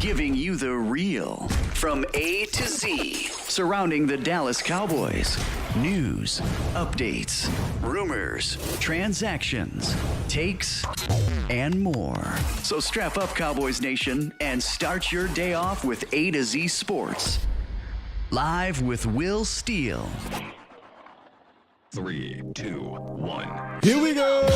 giving you the real from A to Z surrounding the Dallas Cowboys. News, updates, rumors, transactions, takes, and more. So strap up, Cowboys Nation, and start your day off with A to Z Sports. Live with Will Steele. 3, 2, 1. Here we go.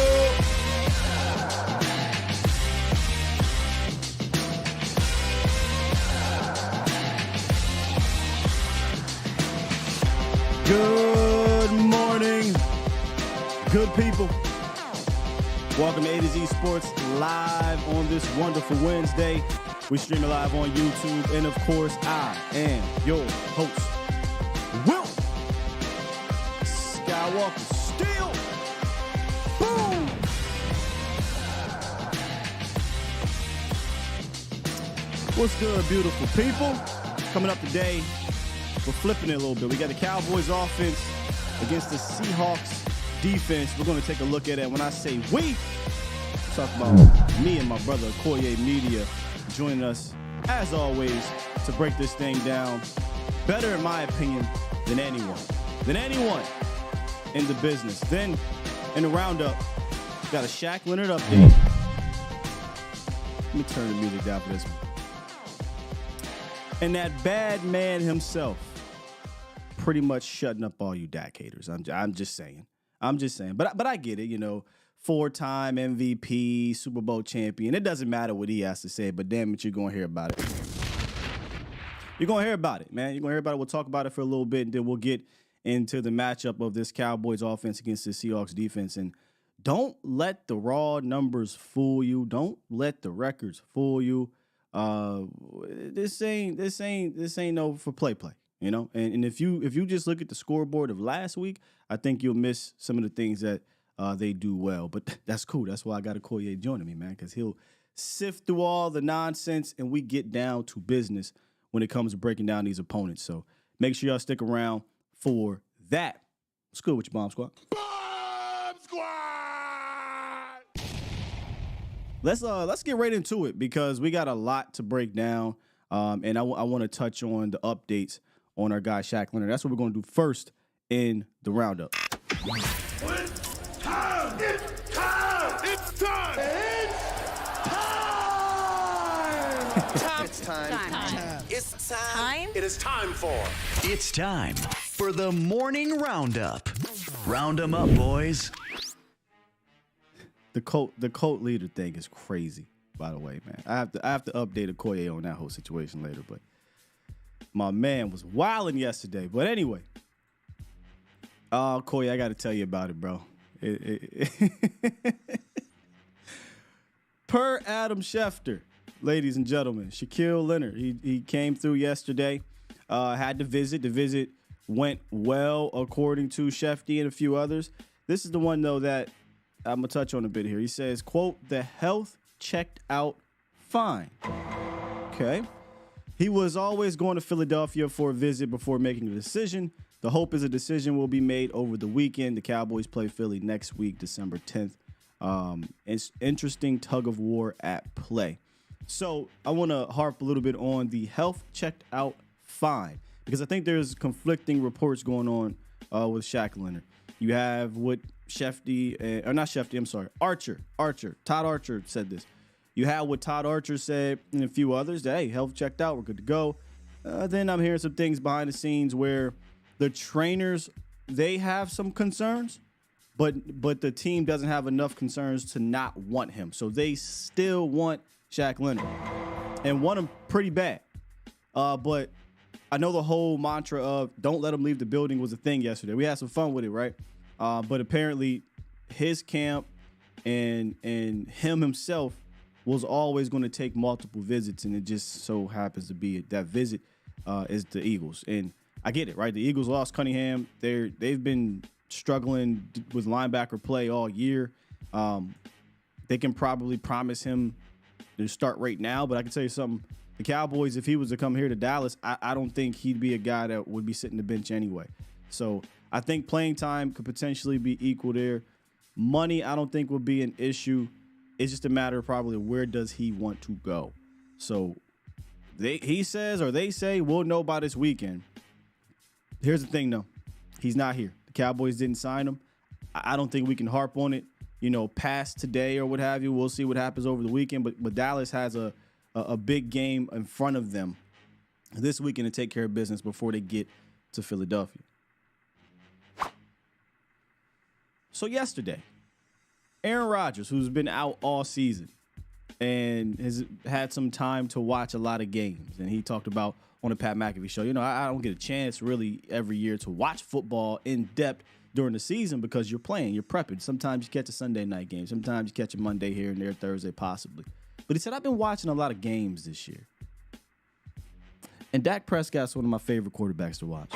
Good morning, good people. Welcome to A to Z Sports live on this wonderful Wednesday. We stream it live on YouTube, and of course, I am your host, Will Skywalker Steele. Boom! What's good, beautiful people? Coming up today, we're flipping it a little bit. We got the Cowboys offense against the Seahawks defense. We're going to take a look at it. When I say we, talk about me and my brother Akoye Media joining us, as always, to break this thing down. Better, in my opinion, than anyone in the business. Then, in the roundup, got a Shaq Leonard update. Let me turn the music down for this one. And that bad man himself, pretty much shutting up all you Dak haters. I'm just saying. But I get it, you know. 4-time MVP, Super Bowl champion. It doesn't matter what he has to say, but damn it, you're going to hear about it. You're going to hear about it, man. You're going to hear about it. We'll talk about it for a little bit, and then we'll get into the matchup of this Cowboys offense against the Seahawks defense. And don't let the raw numbers fool you. Don't let the records fool you. This ain't no for play, you know. And if you just look at the scoreboard of last week, I think you'll miss some of the things that they do well. But that's cool. That's why I got Akoye joining me, man, because he'll sift through all the nonsense and we get down to business when it comes to breaking down these opponents. So make sure y'all stick around for that. What's good with you, Bomb Squad? Bomb Squad! Let's get right into it because we got a lot to break down, and I want to touch on the updates on our guy Shaq Leonard. That's what we're going to do first in the roundup. It's time! It's time! It's time! It's time! It's time! It is time for... It's time for the morning roundup. Round 'em up, boys. The cult leader thing is crazy, by the way, man. I have to update Akoye on that whole situation later, but my man was wilding yesterday. But anyway, Akoye, I got to tell you about it, bro. Per Adam Schefter, ladies and gentlemen, Shaquille Leonard, he came through yesterday, had to visit. The visit went well, according to Shefty and a few others. This is the one, though, that I'm going to touch on a bit here. He says, quote, the health checked out fine. Okay. He was always going to Philadelphia for a visit before making a decision. The hope is a decision will be made over the weekend. The Cowboys play Philly next week, December 10th. It's interesting tug of war at play. So I want to harp a little bit on the health checked out fine, because I think there's conflicting reports going on with Shaq Leonard. You have what Shefty, or not Shefty, I'm sorry, Todd Archer said this. You have what Todd Archer said and a few others that, hey, health checked out, we're good to go. Then I'm hearing some things behind the scenes where the trainers, they have some concerns, but the team doesn't have enough concerns to not want him. So they still want Shaq Leonard and want him pretty bad. But I know the whole mantra of don't let him leave the building was a thing yesterday. We had some fun with it, right? But apparently his camp and him himself was always going to take multiple visits, and it just so happens to be that visit is the Eagles. And I get it, right? The Eagles lost Cunningham. They've been struggling with linebacker play all year. They can probably promise him to start right now, but I can tell you something. The Cowboys, if he was to come here to Dallas, I don't think he'd be a guy that would be sitting the bench anyway. So I think playing time could potentially be equal there. Money, I don't think would be an issue. It's just a matter of probably where does he want to go. So He says or they say we'll know by this weekend. Here's the thing, though. He's not here. The Cowboys didn't sign him. I don't think we can harp on it, past today or what have you. We'll see what happens over the weekend. But Dallas has a big game in front of them this weekend to take care of business before they get to Philadelphia. So yesterday, Aaron Rodgers, who's been out all season and has had some time to watch a lot of games, and he talked about on the Pat McAfee show, I don't get a chance really every year to watch football in depth during the season because you're playing, you're prepping. Sometimes you catch a Sunday night game. Sometimes you catch a Monday here and there, Thursday possibly. But he said, I've been watching a lot of games this year. And Dak Prescott's one of my favorite quarterbacks to watch.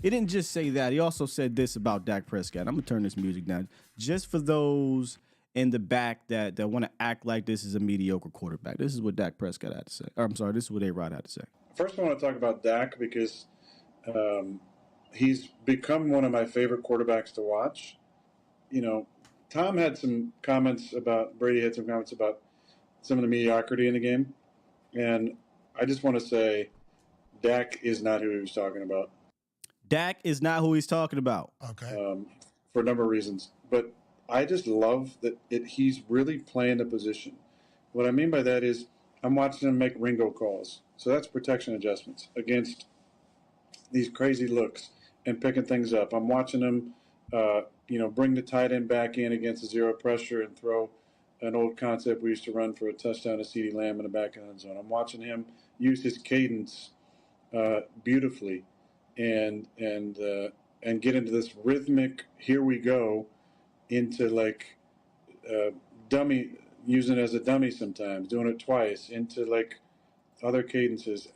He didn't just say that. He also said this about Dak Prescott. I'm going to turn this music down. Just for those in the back that want to act like this is a mediocre quarterback. This is what Dak Prescott had to say. This is what A-Rod had to say. First, I want to talk about Dak because he's become one of my favorite quarterbacks to watch. Tom had some comments about, Brady had some comments about some of the mediocrity in the game. And I just want to say Dak is not who he was talking about. Dak is not who he's talking about. Okay. For a number of reasons. But I just love that he's really playing the position. What I mean by that is I'm watching him make Ringo calls. So that's protection adjustments against these crazy looks and picking things up. I'm watching him, bring the tight end back in against the zero pressure and throw an old concept we used to run for a touchdown to CeeDee Lamb in the back end zone. I'm watching him use his cadence beautifully and get into this rhythmic, here we go, into like dummy, using it as a dummy sometimes, doing it twice, into like other cadences.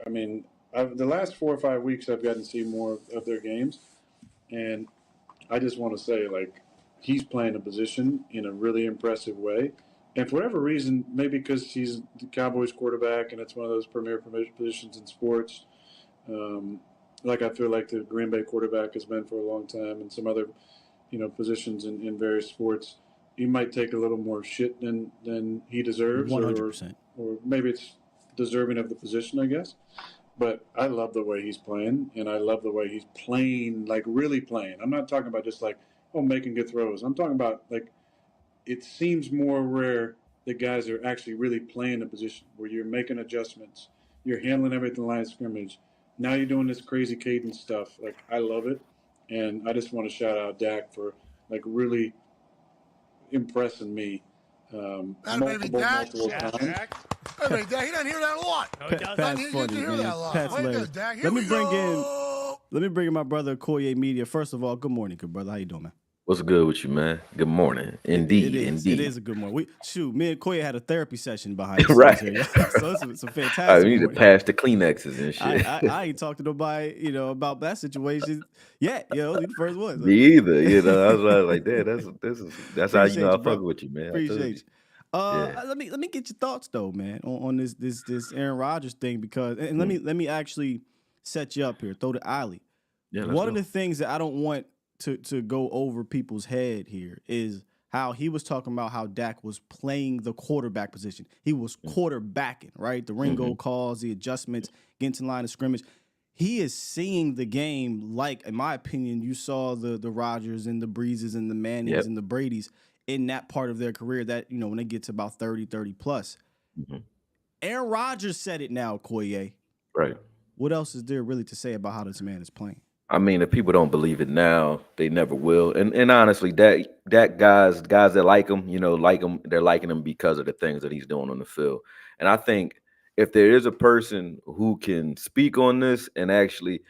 I mean, the last 4 or 5 weeks I've gotten to see more of their games, and I just want to say, like, he's playing a position in a really impressive way. And for whatever reason, maybe because he's the Cowboys quarterback and it's one of those premier positions in sports, like I feel like the Green Bay quarterback has been for a long time, and some other, positions in various sports, he might take a little more shit than he deserves. 100%. Or maybe it's deserving of the position, I guess. But I love the way he's playing, and I love the way he's playing, like really playing. I'm not talking about just like, making good throws. I'm talking about, like, it seems more rare that guys are actually really playing a position where you're making adjustments. You're handling everything line of scrimmage. Now you're doing this crazy cadence stuff. Like, I love it. And I just want to shout out Dak for, like, really impressing me multiple times. Dak. He doesn't hear that a lot. No, he doesn't. Pat's funny, man. Pat's hilarious. Let me bring in my brother Akoye Media. First of all, good morning, good brother. How you doing, man? What's good with you, man? Good morning. Indeed, It is a good morning. Me and Akoye had a therapy session behind us. Right. Here. So it's a fantastic. We need to pass the Kleenexes and shit. I ain't talked to nobody, about that situation yet. You're the first one. So. Me either. I was like, that's how I fuck with you, man. Appreciate you. Let me get your thoughts though, man, on this Aaron Rodgers thing, because and let me actually set you up here. Throw the alley. Yeah, one of the things that I don't want to go over people's head here is how he was talking about how Dak was playing the quarterback position. He was quarterbacking, right? The Ringo calls, the adjustments, getting to line of scrimmage. He is seeing the game like, in my opinion, you saw the Rodgers and the Breezes and the Mannings and the Bradys in that part of their career that, when they get to about 30 plus. Aaron Rodgers said it now, Akoye. Right. What else is there really to say about how this man is playing? I mean, if people don't believe it now, they never will. And honestly, that guys that like him, they're liking him because of the things that he's doing on the field. And I think if there is a person who can speak on this and actually,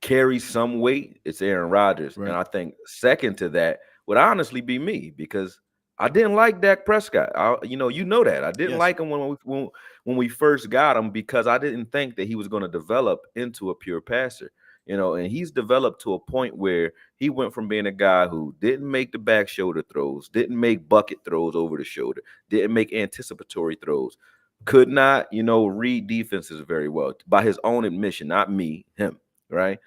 carry some weight, it's Aaron Rodgers. Right. And I think second to that would honestly be me, because I didn't like Dak Prescott. That. I didn't like him when we first got him, because I didn't think that he was going to develop into a pure passer. And he's developed to a point where he went from being a guy who didn't make the back shoulder throws, didn't make bucket throws over the shoulder, didn't make anticipatory throws, could not, read defenses very well, by his own admission, not me, him, right?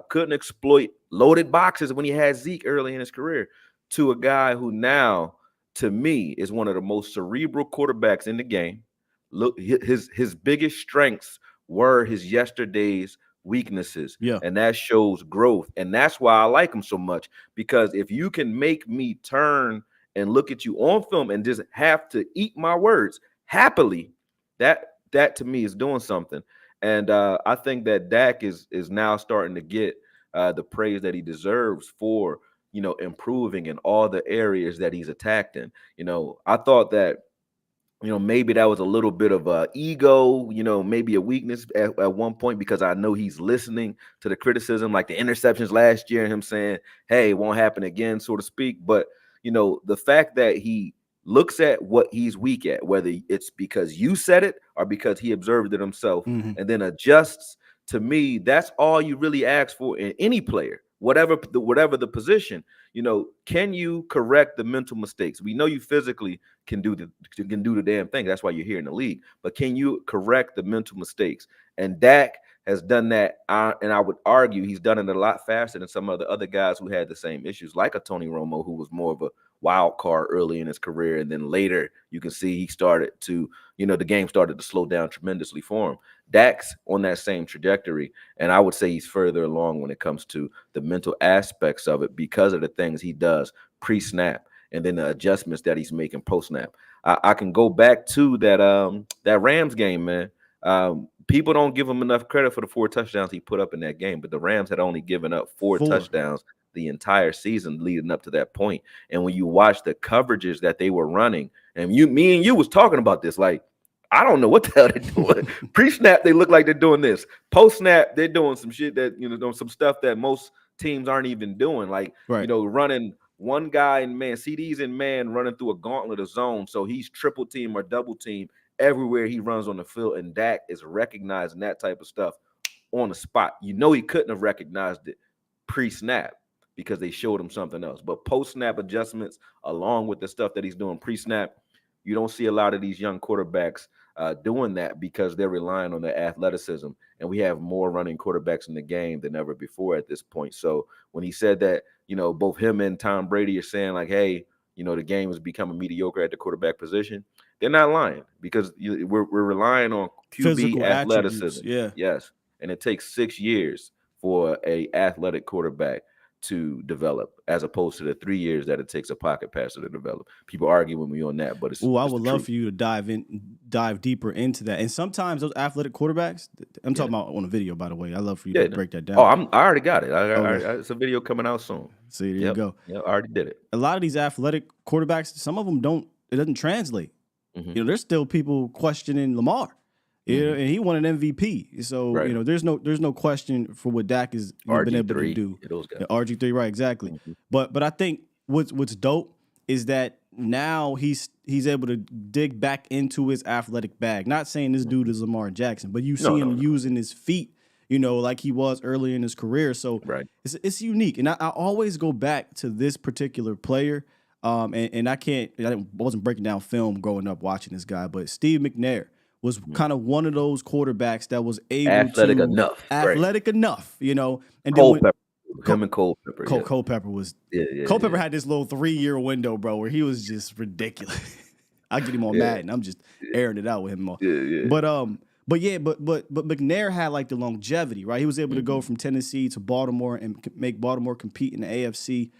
Couldn't exploit loaded boxes when he had Zeke early in his career, to a guy who now, to me, is one of the most cerebral quarterbacks in the game. look, his biggest strengths were his yesterday's weaknesses. Yeah. And that shows growth. And that's why I like him so much, because if you can make me turn and look at you on film and just have to eat my words happily, that to me is doing something. And I think that Dak is now starting to get the praise that he deserves for, improving in all the areas that he's attacked in. I thought that, maybe that was a little bit of a ego, maybe a weakness at one point, because I know he's listening to the criticism, like the interceptions last year, and him saying, hey, it won't happen again, so to speak. But, the fact that he looks at what he's weak at, whether it's because you said it or because he observed it himself, and then adjusts, to me, that's all you really ask for in any player, whatever the position. Can you correct the mental mistakes? We know you physically can do the damn thing. That's why you're here in the league. But can you correct the mental mistakes? And Dak has done that, and I would argue he's done it a lot faster than some of the other guys who had the same issues, like a Tony Romo, who was more of a wild card early in his career, and then later you can see he started to, the game started to slow down tremendously for him. Dak's on that same trajectory, and I would say he's further along when it comes to the mental aspects of it, because of the things he does pre-snap and then the adjustments that he's making post-snap. I can go back to that Rams game, man. People don't give him enough credit for the 4 touchdowns he put up in that game, but the Rams had only given up four touchdowns the entire season leading up to that point. And when you watch the coverages that they were running, and me and you was talking about this, like, I don't know what the hell they're doing. Pre-snap, they look like they're doing this. Post-snap, they're doing some shit that, some stuff that most teams aren't even doing. Like, running one guy in man, CDs in man, running through a gauntlet of zone. So he's triple team or double team everywhere he runs on the field. And Dak is recognizing that type of stuff on the spot. He couldn't have recognized it pre-snap because they showed him something else. But post-snap adjustments, along with the stuff that he's doing pre-snap, you don't see a lot of these young quarterbacks doing that, because they're relying on their athleticism. And we have more running quarterbacks in the game than ever before at this point. So when he said that, both him and Tom Brady are saying, like, hey, the game is becoming mediocre at the quarterback position, they're not lying, because we're relying on QB Physical athleticism. Yeah. Yes. And it takes 6 years for a athletic quarterback to develop, as opposed to the 3 years that it takes a pocket passer to develop. People argue with me on that, but it's I would love for you to dive deeper into that. And sometimes those athletic quarterbacks, I'm talking about on a video, by the way. I love for you to break that down. Oh, I already got it. It's a video coming out soon. See, there you go. Yeah, I already did it. A lot of these athletic quarterbacks, some of them it doesn't translate. There's still people questioning Lamar. And he won an MVP. So, there's no question for what Dak has been able to do. RG3, right, exactly. But I think what's dope is that now he's able to dig back into his athletic bag. Not saying this dude is Lamar Jackson, but you see him using his feet, like he was early in his career. So it's unique. And I always go back to this particular player. And I wasn't breaking down film growing up watching this guy, but Steve McNair was kind of one of those quarterbacks that was able athletic enough, and Cole Pepper. Him and Cole Pepper. Cole Pepper was Cole Pepper had this little 3-year window, bro, where he was just ridiculous. I get him on Madden. I'm just airing it out with him. But McNair had like the longevity, right? He was able to go from Tennessee to Baltimore and make Baltimore compete in the AFC.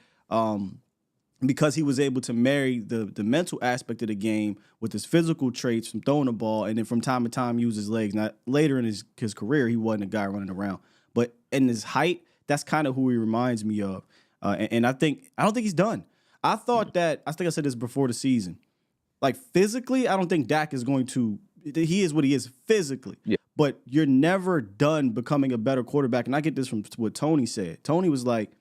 Because he was able to marry the mental aspect of the game with his physical traits from throwing the ball, and then from time to time use his legs. Now, later in his career, he wasn't a guy running around. But in his height, that's kind of who he reminds me of. And I don't think he's done. I think I said this before the season. Like, physically, I don't think Dak is going to – he is what he is physically. Yeah. But you're never done becoming a better quarterback. And I get this from what Tony said. Tony was like,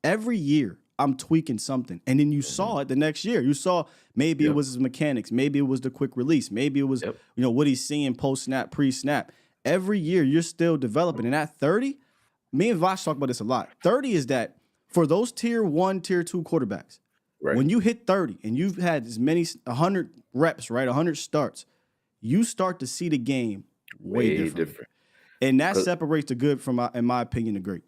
every year, I'm tweaking something. And then you saw it the next year. You saw maybe it was his mechanics. Maybe it was the quick release. Maybe it was, what he's seeing post-snap, pre-snap. Every year, you're still developing. And at 30, me and Vosh talk about this a lot. 30 is that for those tier 1, tier 2 quarterbacks, when you hit 30 and you've had as many 100 reps, right, 100 starts, you start to see the game way different. And that separates the good from, in my opinion, the great.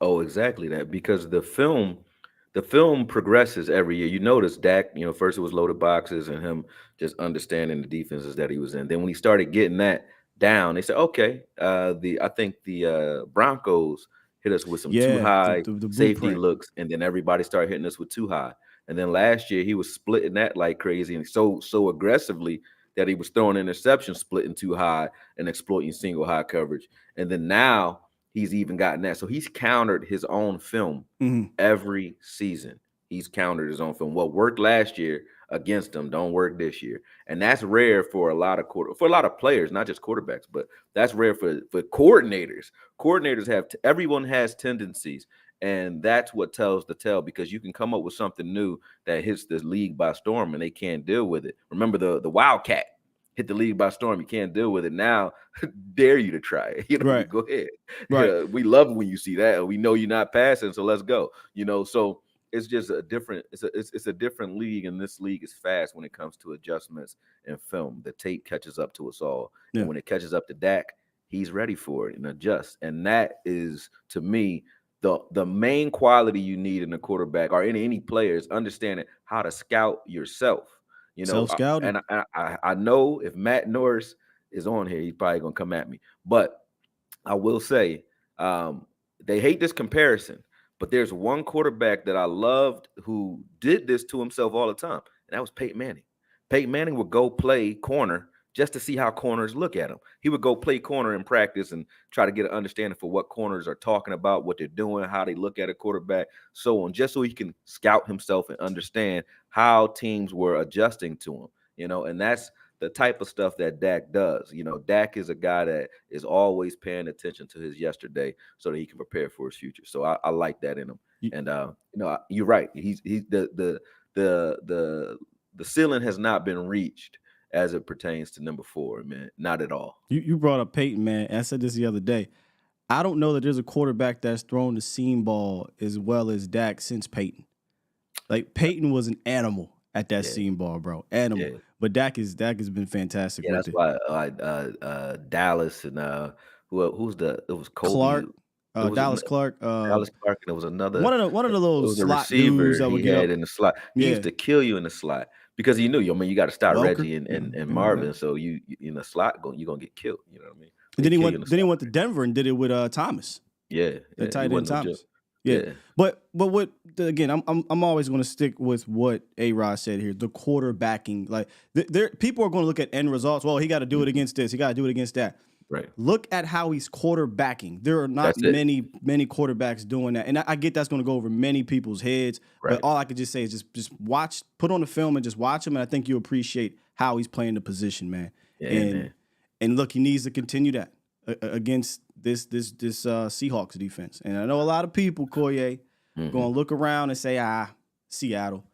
Oh, exactly that. Because the film – the film progresses every year. You notice Dak, first it was loaded boxes and him just understanding the defenses that he was in. Then when he started getting that down, they said, okay, I think the Broncos hit us with some too Yeah, high the safety blueprint. looks, and then everybody started hitting us with too high. And then last year he was splitting that like crazy and so aggressively that he was throwing interceptions, splitting too high and exploiting single high coverage. And then now he's even gotten that. So he's countered his own film Mhm. every season. He's countered his own film. What worked last year against him don't work this year, and that's rare for a lot of players, not just quarterbacks, but that's rare for coordinators. Coordinators everyone has tendencies, and that's what tells the tale, because you can come up with something new that hits the league by storm, and they can't deal with it. Remember the Wildcat hit the league by storm. You can't deal with it now. Dare you to try it? Right. Go ahead. Right. We love when you see that. We know you're not passing, so let's go. So it's just it's a different league, and this league is fast when it comes to adjustments and film. The tape catches up to us all, Yeah. and when it catches up to Dak, he's ready for it and adjust. And that is, to me, the main quality you need in a quarterback or any player is understanding how to scout yourself. Self-scouting. And I know if Matt Norris is on here, he's probably gonna come at me, but I will say, they hate this comparison, but there's one quarterback that I loved who did this to himself all the time, and that was Peyton Manning. Peyton Manning would go play corner just to see how corners look at him. He would go play corner in practice and try to get an understanding for what corners are talking about, what they're doing, how they look at a quarterback, so on, just so he can scout himself and understand how teams were adjusting to him. And that's the type of stuff that Dak does. Dak is a guy that is always paying attention to his yesterday so that he can prepare for his future. So I like that in him. And you're right. He's the ceiling has not been reached as it pertains to number 4, man. Not at all. You brought up Peyton, man. I said this the other day. I don't know that there's a quarterback that's thrown the seam ball as well as Dak since Peyton. Like, Peyton was an animal at that seam ball, bro. Animal. Yeah. But Dak has been fantastic. Yeah, with that's why Dallas and it was Kobe. Clark. Dallas Clark. Dallas Clark, and it was another one of the little slot receiver dudes that would get in the slot. He used to kill you in the slot because he knew you. I mean, you got to start Welker. Reggie and Marvin, so you in the slot you're gonna get killed. You know what I mean? And then he went to Denver and did it with Thomas. Yeah, the tight end Thomas. Yeah. But what again? I'm always going to stick with what A-Rod said here. The quarterbacking, like people are going to look at end results. Well, he got to do it against this. He got to do it against that. Right. Look at how he's quarterbacking. There are not many quarterbacks doing that, and I get that's going to go over many people's heads. Right. But all I could just say is just watch, put on the film, and just watch him, and I think you appreciate how he's playing the position, man. Yeah, and look, he needs to continue that against this Seahawks defense. And I know a lot of people, Akoye, going to look around and say, Seattle.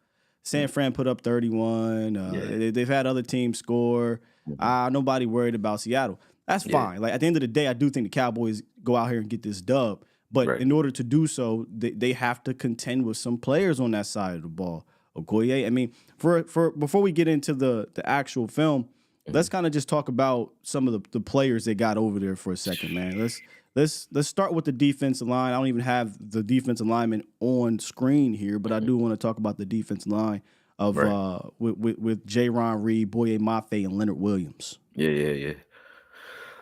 San Fran put up 31. They've had other teams score. Nobody worried about Seattle. That's fine. Like, at the end of the day, I do think the Cowboys go out here and get this dub. But in order to do so, they have to contend with some players on that side of the ball. Akoye, I mean, for before we get into the actual film, let's kind of just talk about some of the players they got over there for a second, man. Let's start with the defensive line. I don't even have the defensive lineman on screen here, but I do want to talk about the defensive line of with J-Ron Reed, Boye Mafe, and Leonard Williams. Yeah.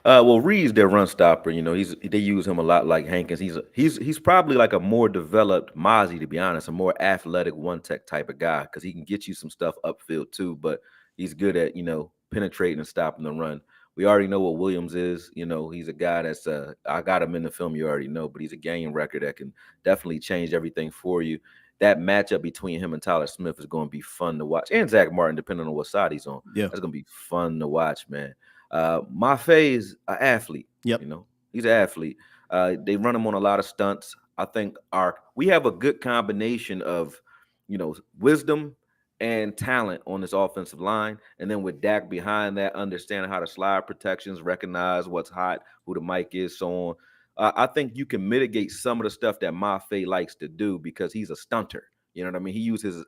Well, Reed's their run stopper. They use him a lot like Hankins. He's probably like a more developed Mozzie, to be honest, a more athletic one-tech type of guy, because he can get you some stuff upfield too, but he's good at, penetrating and stopping the run. We already know what Williams is. He's a guy that's I got him in the film, you already know, but he's a game record that can definitely change everything for you. That matchup between him and Tyler Smith is going to be fun to watch, and Zach Martin, depending on what side he's on. Yeah, that's going to be fun to watch, man. Mafe is an athlete. Yep. He's an athlete. They run him on a lot of stunts. I think we have a good combination of, wisdom and talent on this offensive line. And then with Dak behind that, understanding how to slide protections, recognize what's hot, who the mic is, so on. I think you can mitigate some of the stuff that Mafe likes to do because he's a stunter. You know what I mean? He uses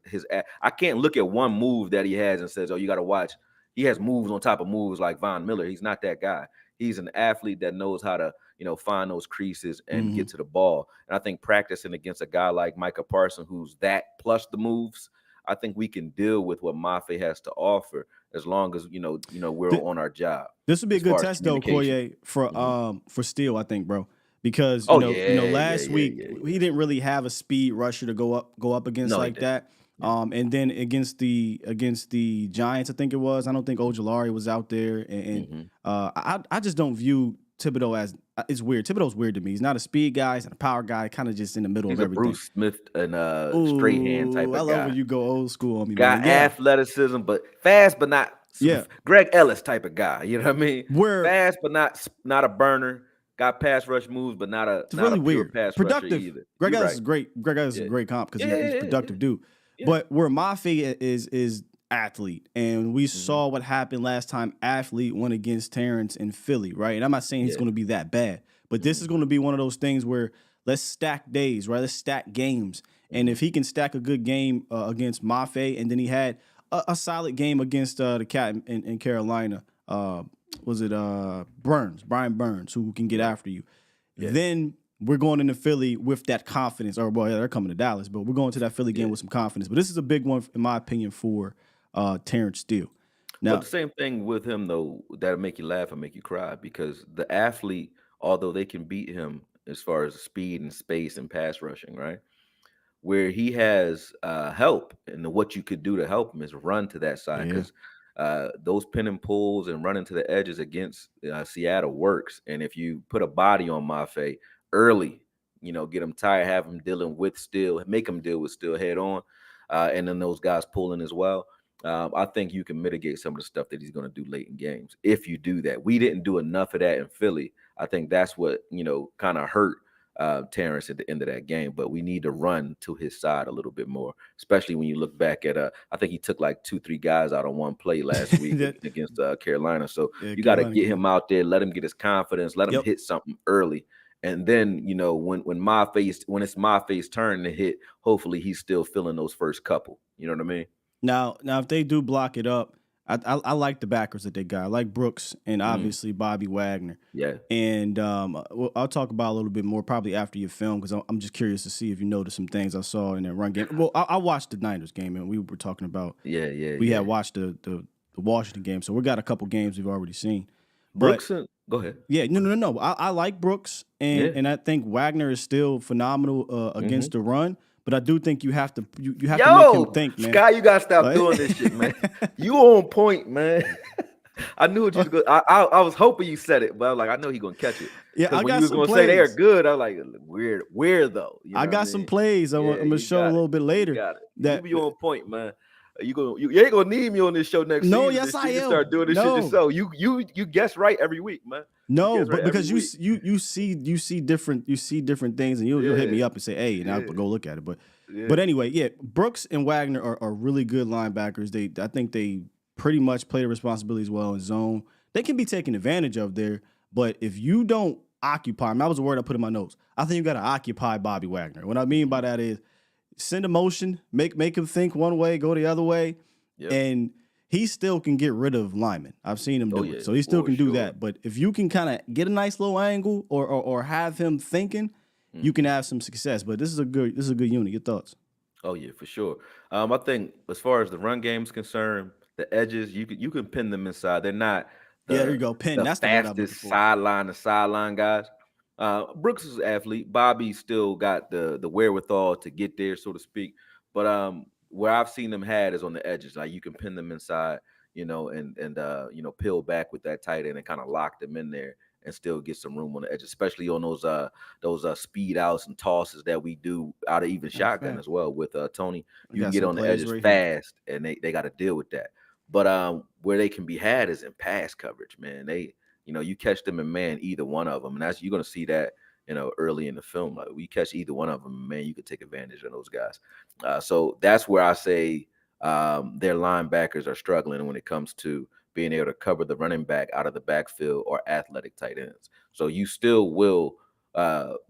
I can't look at one move that he has and says, oh, you got to watch. He has moves on top of moves like Von Miller. He's not that guy. He's an athlete that knows how to find those creases and get to the ball. And I think practicing against a guy like Micah Parsons, who's that plus the moves, I think we can deal with what Mafe has to offer as long as we're on our job. This would be a good test though, Akoye, for Steele, I think, bro. Because last week he didn't really have a speed rusher to go up against that. And then against the Giants, I think it was. I don't think Ojulari was out there, and I just don't view Thibodeau as it's weird. Thibodeau's weird to me. He's not a speed guy. He's not a power guy. Kind of just in the middle of everything. Bruce Smith and straight hand type of guy. I love when you go old school on me. Got athleticism, but fast, but not. Greg Ellis type of guy. You know what I mean? Fast, but not a burner. Got pass rush moves, but not a really weird pass productive. rusher either. Greg Ellis is great. Greg Ellis is a great comp because he's a productive dude. Yeah. But where Mafe is athlete, and we saw what happened last time athlete went against Terrence in Philly, right? And I'm not saying he's going to be that bad, but this is going to be one of those things where let's stack days, right? Let's stack games. And if he can stack a good game against Mafe, and then he had a solid game against the cat in Carolina, was it Brian Burns, who can get after you. Yeah. Then we're going into Philly with that confidence. Or, well, they're coming to Dallas, but we're going to that Philly game with some confidence. But this is a big one, in my opinion, for Terrence Steele. Now, but the same thing with him, though, that'll make you laugh and make you cry, because the athlete, although they can beat him as far as speed and space and pass rushing, right? Where he has help, and what you could do to help him is run to that side, because those pin and pulls and running to the edges against Seattle works. And if you put a body on Mafe early, get him tired, have him dealing with Steele, make him deal with Steele head on, and then those guys pulling as well. I think you can mitigate some of the stuff that he's going to do late in games if you do that. We didn't do enough of that in Philly. I think that's what kind of hurt Terrence at the end of that game, but we need to run to his side a little bit more, especially when you look back at I think he took like 2-3 guys out on one play last week against Carolina. So you got to get him out there, let him get his confidence, let him hit something early. And then, when it's Mafe's turn to hit, hopefully he's still feeling those first couple. You know what I mean? Now if they do block it up, I like the backers that they got. I like Brooks and obviously Bobby Wagner. Yeah. And I'll talk about a little bit more probably after your film, because I'm just curious to see if you noticed some things I saw in that run game. Well, I watched the Niners game, and we were talking about we had watched the Washington game, so we got a couple games we've already seen. Brooks, go ahead. Yeah, no. I like Brooks, and I think Wagner is still phenomenal against the run. But I do think you have to to make him think, man. Sky, you gotta stop doing this shit, man. You on point, man. I knew what you was going. I was hoping you said it, but I was like, I know he's gonna catch it. Yeah, I when got you was some gonna plays. say they're good, I was like, weird though. I got some plays. I'm gonna show a little bit later. You got it. That you be on point, man. You ain't gonna need me on this show next season. No, yes I am. Start doing this shit yourself. You guess right every week, man. No, but because you see different things, and you'll hit me up and say, hey, and I'll go look at it. But anyway, Brooks and Wagner are really good linebackers. I think they pretty much play the responsibilities well in zone. They can be taken advantage of there, but if you don't occupy him, that was the word I put in my notes. I think you got to occupy Bobby Wagner. What I mean by that is send a motion, make him think one way, go the other way, and he still can get rid of linemen. I've seen him do it, so he still can do that. But if you can kind of get a nice little angle or have him thinking, you can have some success. But this is a good unit. Your thoughts? Oh yeah, for sure. I think as far as the run game is concerned, the edges you can pin them inside. They're not there you go, pin. That's the fastest sideline to sideline guys. Brooks is an athlete. Bobby still got the wherewithal to get there, so to speak. But where I've seen them had is on the edges. Like you can pin them inside, and peel back with that tight end and kind of lock them in there and still get some room on the edge, especially on those speed outs and tosses that we do out of even shotgun as well with Tony. You can get on the edges fast, and they got to deal with that. But where they can be had is in pass coverage, man. You catch them in man, either one of them, and you're gonna see that early in the film. Like we catch either one of them, man, you could take advantage of those guys. So that's where I say their linebackers are struggling when it comes to being able to cover the running back out of the backfield or athletic tight ends. So you still will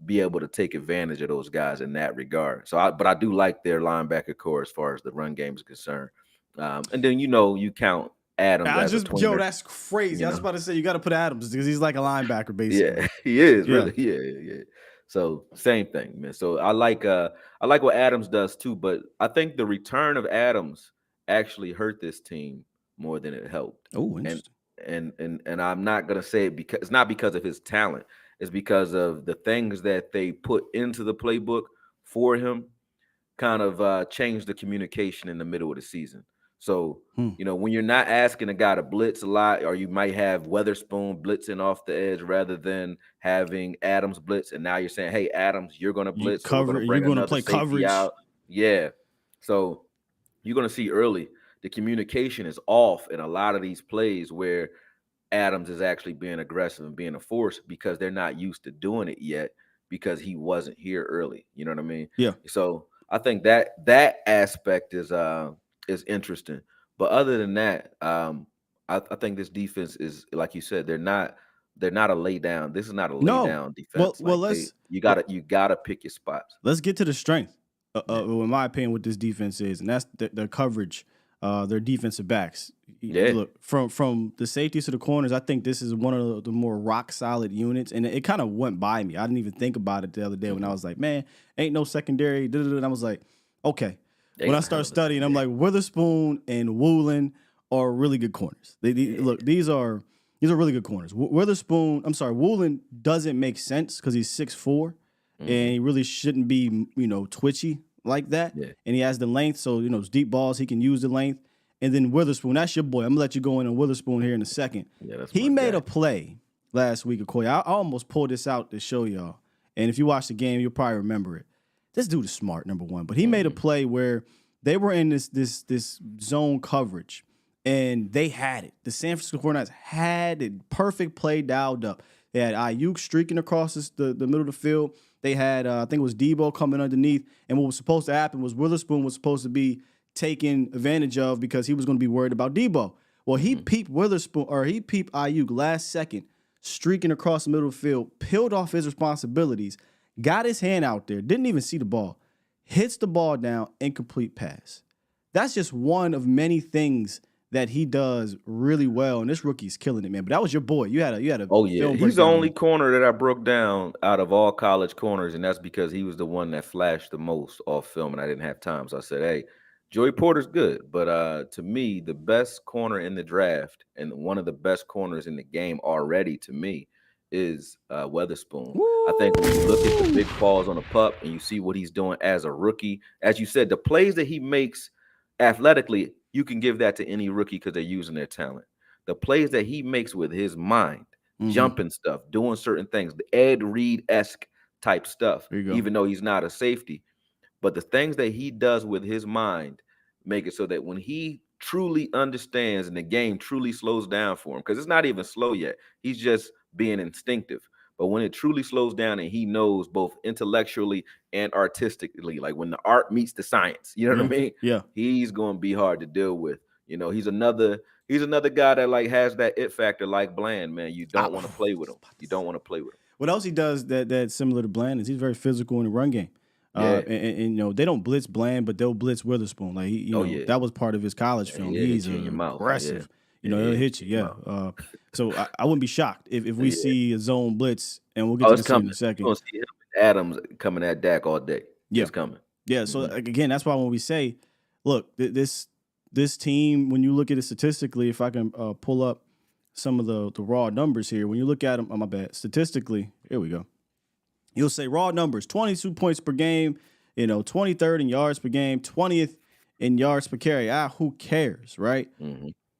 be able to take advantage of those guys in that regard. But I do like their linebacker core as far as the run game is concerned. And then you count Adams. That's crazy. I was about to say you got to put Adams because he's like a linebacker, basically. Yeah, he is really. Yeah. So same thing, man. So I like what Adams does too, but I think the return of Adams actually hurt this team more than it helped. Oh, interesting. And I'm not gonna say it because it's not because of his talent. It's because of the things that they put into the playbook for him kind of changed the communication in the middle of the season. So, when you're not asking a guy to blitz a lot, or you might have Weatherspoon blitzing off the edge rather than having Adams blitz, and now you're saying, hey, Adams, you're going to blitz. You're going to play coverage. Out. Yeah. So you're going to see early the communication is off in a lot of these plays where Adams is actually being aggressive and being a force because they're not used to doing it yet because he wasn't here early. You know what I mean? Yeah. So I think that aspect is interesting. But other than that, I think this defense is, like you said, they're not a lay down. This is not a lay down defense. Well, you gotta pick your spots. Let's get to the strength, in my opinion, what this defense is, and that's their coverage, their defensive backs. Yeah. Look, from the safeties to the corners, I think this is one of the more rock solid units, and it kind of went by me. I didn't even think about it the other day when I was like, man, ain't no secondary. And I was like, okay. When I start studying, I'm like, Witherspoon and Woolen are really good corners. Look, these are really good corners. Woolen doesn't make sense because he's 6'4", and he really shouldn't be, twitchy like that. Yeah. And he has the length, so it's deep balls, he can use the length. And then Witherspoon, that's your boy. I'm gonna let you go in on Witherspoon here in a second. Yeah, he made a play last week, Akoye. I almost pulled this out to show y'all. And if you watch the game, you'll probably remember it. This dude is smart, number one. But he made a play where they were in this zone coverage, and they had it. The San Francisco 49ers had it. Perfect play dialed up. They had Ayuk streaking across the middle of the field. They had, I think it was Debo coming underneath. And what was supposed to happen was Witherspoon was supposed to be taken advantage of because he was going to be worried about Debo. Well, he peeped Ayuk last second, streaking across the middle of the field, peeled off his responsibilities, got his hand out there, didn't even see the ball, hits the ball down, incomplete pass. That's just one of many things that he does really well, and this rookie's killing it, man. But that was your boy. You had a oh yeah, he's the only corner that I broke down out of all college corners, and that's because he was the one that flashed the most off film, and I didn't have time, so I said, hey, Joey Porter's good, but to me, the best corner in the draft and one of the best corners in the game already to me is Weatherspoon. Woo! I think when you look at the big balls on the pup and you see what he's doing as a rookie, as you said, the plays that he makes athletically, you can give that to any rookie because they're using their talent. The plays that he makes with his mind, jumping stuff, doing certain things, the Ed Reed-esque type stuff, even though he's not a safety. But the things that he does with his mind make it so that when he truly understands and the game truly slows down for him, because it's not even slow yet, he's just being instinctive. But when it truly slows down and he knows both intellectually and artistically, like when the art meets the science, you know what I mean? Yeah. He's going to be hard to deal with. He's another guy that like has that it factor like Bland, man. You don't want to play with him. You don't want to play with him. What else he does that's similar to Bland is he's very physical in the run game. And they don't blitz Bland, but they'll blitz Witherspoon. Like that was part of his college film. He's aggressive. He'll hit you. Yeah. So I wouldn't be shocked if we see a zone blitz, and we'll get to this in a second. We'll see him and Adams coming at Dak all day. Yeah. It's coming. Yeah. So again, that's why when we say, look, this team, when you look at it statistically, if I can pull up some of the raw numbers here, when you look at them, my bad, statistically, here we go. You'll say raw numbers, 22 points per game, 23rd in yards per game, 20th in yards per carry. Who cares, right?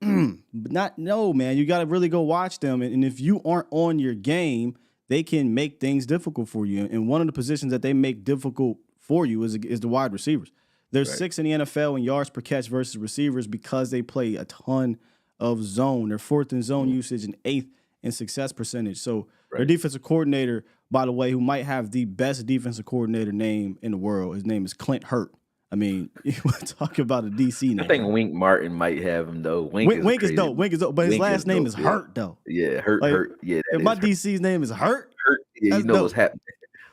But man, you got to really go watch them. And if you aren't on your game, they can make things difficult for you. And one of the positions that they make difficult for you is the wide receivers. They're sixth in the NFL in yards per catch versus receivers because they play a ton of zone. They're fourth in zone usage and eighth in success percentage. So their defensive coordinator, by the way, who might have the best defensive coordinator name in the world, his name is Clint Hurt. I mean, we're talking about a DC name. I think Wink Martin might have him, though. Wink is dope. Wink is dope. But his last name is Hurt, though. Yeah, Hurt. Yeah, if my DC's name is Hurt, yeah, you know what's happening.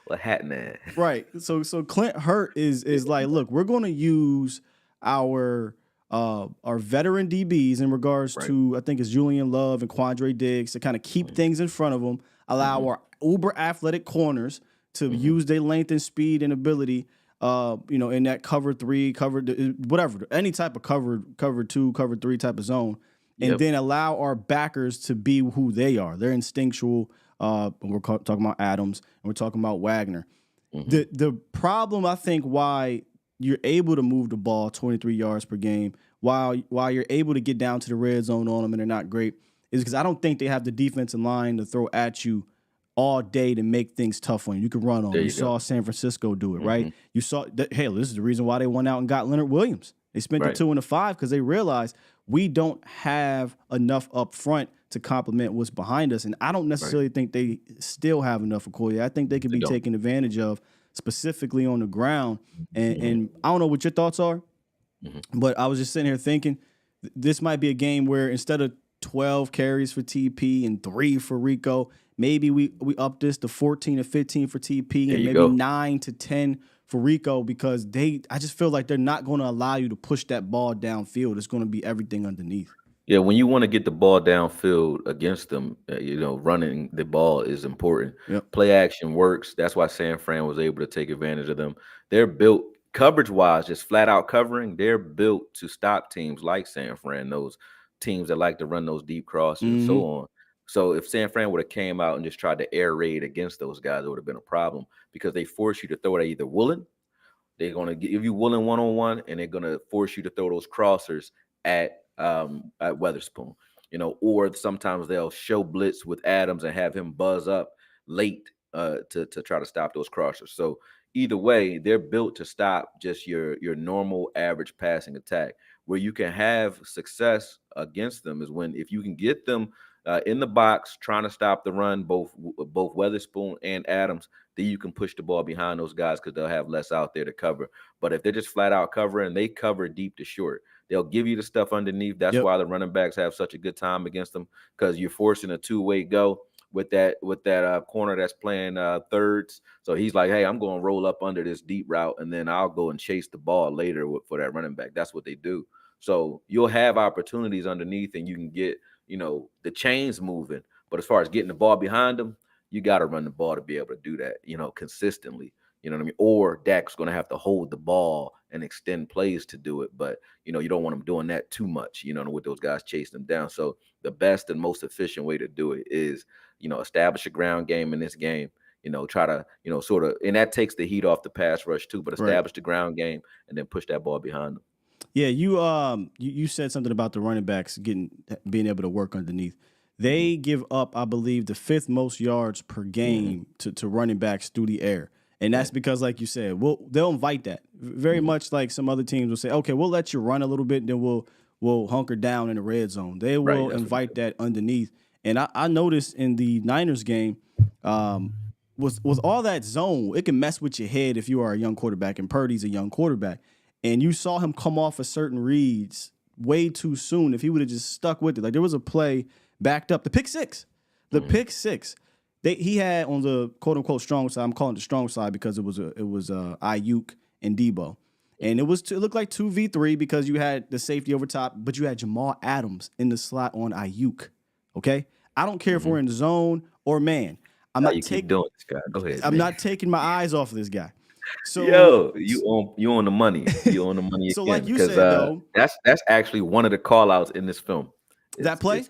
What happening? Right. So Clint Hurt is like, look, we're going to use our our veteran DBs in regards to, I think it's Julian Love and Quandre Diggs, to kind of keep things in front of them, allow our uber athletic corners to use their length and speed and ability, in that cover 3, whatever, any type of cover 2, cover 3 type of zone, and then allow our backers to be who they are. They're instinctual. We're talking about Adams and we're talking about Wagner. The problem, I think, why you're able to move the ball 23 yards per game while you're able to get down to the red zone on them and they're not great, is because I don't think they have the defensive line to throw at you all day to make things tough on you. You can run on them. You saw San Francisco do it, right? You saw that, hey, this is the reason why they went out and got Leonard Williams. They spent the 2 and the 5 because they realized we don't have enough up front to complement what's behind us. And I don't necessarily think they still have enough Akoye. I think they could be taken advantage of specifically on the ground. And I don't know what your thoughts are, but I was just sitting here thinking this might be a game where instead of 12 carries for TP and 3 for Rico, maybe we up this to 14 or 15 for TP and maybe 9 to 10 for Rico, because I just feel like they're not going to allow you to push that ball downfield. It's going to be everything underneath. Yeah, when you want to get the ball downfield against them, running the ball is important. Play action works. That's why San Fran was able to take advantage of them. They're built coverage-wise, just flat out covering. They're built to stop teams like San Fran, those teams that like to run those deep crosses and so on. So if San Fran would have came out and just tried to air raid against those guys, it would have been a problem, because they force you to throw it at either Woolen. They're going to give you Woolen one-on-one, and they're going to force you to throw those crossers at Weatherspoon, or sometimes they'll show blitz with Adams and have him buzz up late to try to stop those crossers. So either way, they're built to stop just your normal average passing attack. Where you can have success against them is if you can get them in the box trying to stop the run, both Weatherspoon and Adams, then you can push the ball behind those guys because they'll have less out there to cover. But if they're just flat out covering, they cover deep to short. They'll give you the stuff underneath. That's why the running backs have such a good time against them, because you're forcing a two-way go with that corner that's playing thirds. So he's like, hey, I'm going to roll up under this deep route, and then I'll go and chase the ball later for that running back. That's what they do. So you'll have opportunities underneath, and you can get the chains moving. But as far as getting the ball behind them, you got to run the ball to be able to do that, consistently. You know what I mean? Or Dak's going to have to hold the ball and extend plays to do it. But, you don't want him doing that too much, with those guys chasing them down. So the best and most efficient way to do it is, establish a ground game in this game, try to, sort of, and that takes the heat off the pass rush too, but establish the ground game and then push that ball behind them. Yeah, you said something about the running backs being able to work underneath. They give up, I believe, the 5th most yards per game to running backs through the air. And that's because, like you said, they'll invite that. Very much like some other teams will say, okay, we'll let you run a little bit, and then we'll hunker down in the red zone. They will invite that underneath. And I noticed in the Niners game, with all that zone, it can mess with your head if you are a young quarterback, and Purdy's a young quarterback. And you saw him come off of certain reads way too soon. If he would have just stuck with it. Like, there was a play backed up, the pick six. He had on the quote unquote strong side. I'm calling it the strong side because it was Ayuk and Debo, and it looked like 2v3 because you had the safety over top, but you had Jamal Adams in the slot on Ayuk. Okay, I don't care if we're in the zone or man. I'm not taking doing this guy. Go ahead. I'm not taking my eyes off of this guy. So you on the money. You on the money. So again, like you said, though, that's actually one of the call outs in this film. That play?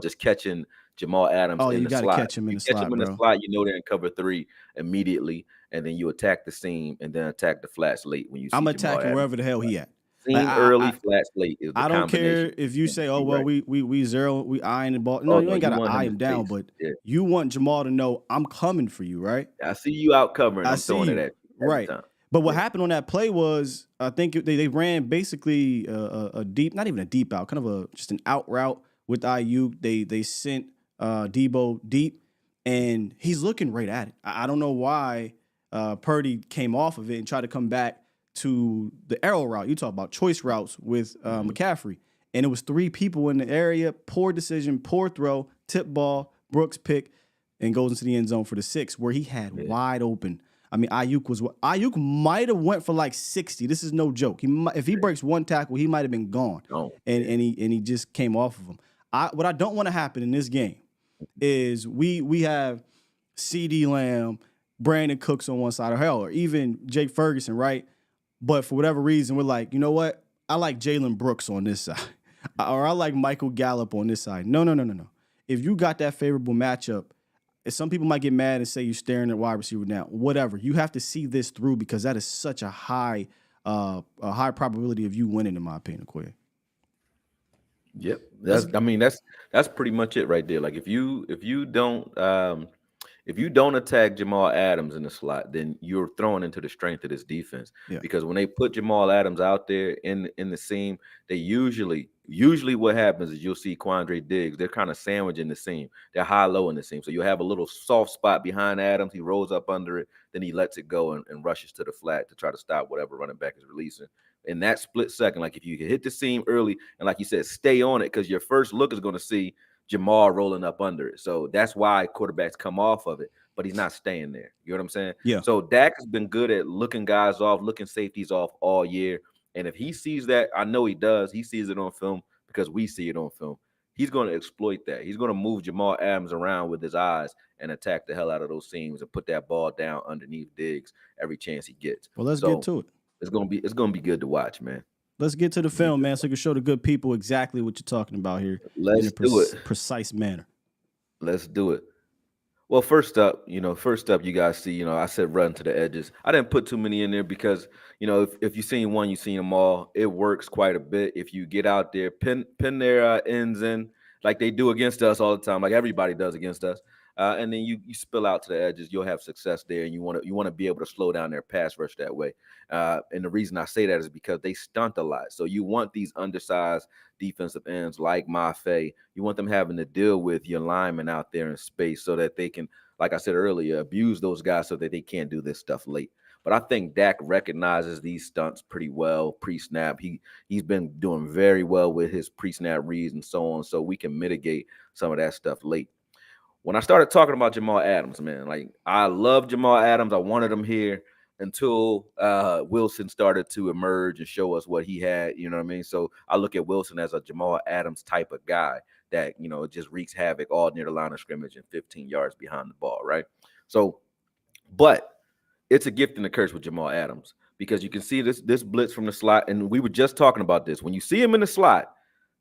Just catching Jamal Adams in the slot. You got to catch him in the slot, the slot, they're in cover 3 immediately, and then you attack the seam and then attack the flats late when you see I'm Jamal attacking Adams. wherever the hell he at. Seam early, flats late is the I don't care if you say, we eyeing the ball. No, you ain't got to eye him down, but you want Jamal to know I'm coming for you, right? I see you out covering. I'm throwing it at you. Right. But what happened on that play was, I think they ran basically a deep, not even a deep out, kind of just an out route with Ayuk. They sent Debo deep, and he's looking right at it. I don't know why Purdy came off of it and tried to come back to the arrow route. You talk about choice routes with McCaffrey, and it was 3 people in the area. Poor decision, poor throw, tip ball, Brooks pick, and goes into the end zone for the 6, where he had wide open. I mean, Ayuk might have went for like 60. This is no joke. If he breaks one tackle, he might have been gone. And he just came off of him. What I don't want to happen in this game is we have CD Lamb, Brandon Cooks on one side, or even Jake Ferguson, right? But for whatever reason, we're like, you know what? I like Jalen Brooks on this side, or I like Michael Gallup on this side. No. If you got that favorable matchup, some people might get mad and say you're staring at wide receiver down. Whatever. You have to see this through because that is such a high probability of you winning, in my opinion, Akoye. Yep. That's pretty much it right there. Like if you don't attack Jamal Adams in the slot, then you're throwing into the strength of this defense. Yeah. Because when they put Jamal Adams out there in the seam, they usually what happens is you'll see Quandre Diggs. They're kind of sandwiching the seam. They're high-low in the seam. So you'll have a little soft spot behind Adams. He rolls up under it. Then he lets it go and rushes to the flat to try to stop whatever running back is releasing. In that split second, like if you can hit the seam early and like you said, stay on it because your first look is going to see Jamal rolling up under it. So that's why quarterbacks come off of it, but he's not staying there. You know what I'm saying? Yeah. So Dak has been good at looking guys off, looking safeties off all year. And if he sees that, I know he does. He sees it on film because we see it on film. He's going to exploit that. He's going to move Jamal Adams around with his eyes and attack the hell out of those seams and put that ball down underneath Diggs every chance he gets. Well, let's get to it. It's gonna be good to watch, man. Let's get to the film, man, so you can show the good people exactly what you're talking about here. Let's do it. Precise manner. Let's do it. Well, first up, you guys see, I said run to the edges. I didn't put too many in there because, if you've seen one, you've seen them all. It works quite a bit. If you get out there, pin their ends in like they do against us all the time, like everybody does against us. And then you spill out to the edges, you'll have success there, and you want to be able to slow down their pass rush that way. And the reason I say that is because they stunt a lot. So you want these undersized defensive ends like Mafe. You want them having to deal with your linemen out there in space so that they can, like I said earlier, abuse those guys so that they can't do this stuff late. But I think Dak recognizes these stunts pretty well pre-snap. He's been doing very well with his pre-snap reads and so on, so we can mitigate some of that stuff late. When I started talking about Jamal Adams, man, like I love Jamal Adams. I wanted him here until Wilson started to emerge and show us what he had. You know what I mean? So I look at Wilson as a Jamal Adams type of guy that, just wreaks havoc all near the line of scrimmage and 15 yards behind the ball, right? So, but it's a gift and a curse with Jamal Adams because you can see this blitz from the slot, and we were just talking about this. When you see him in the slot,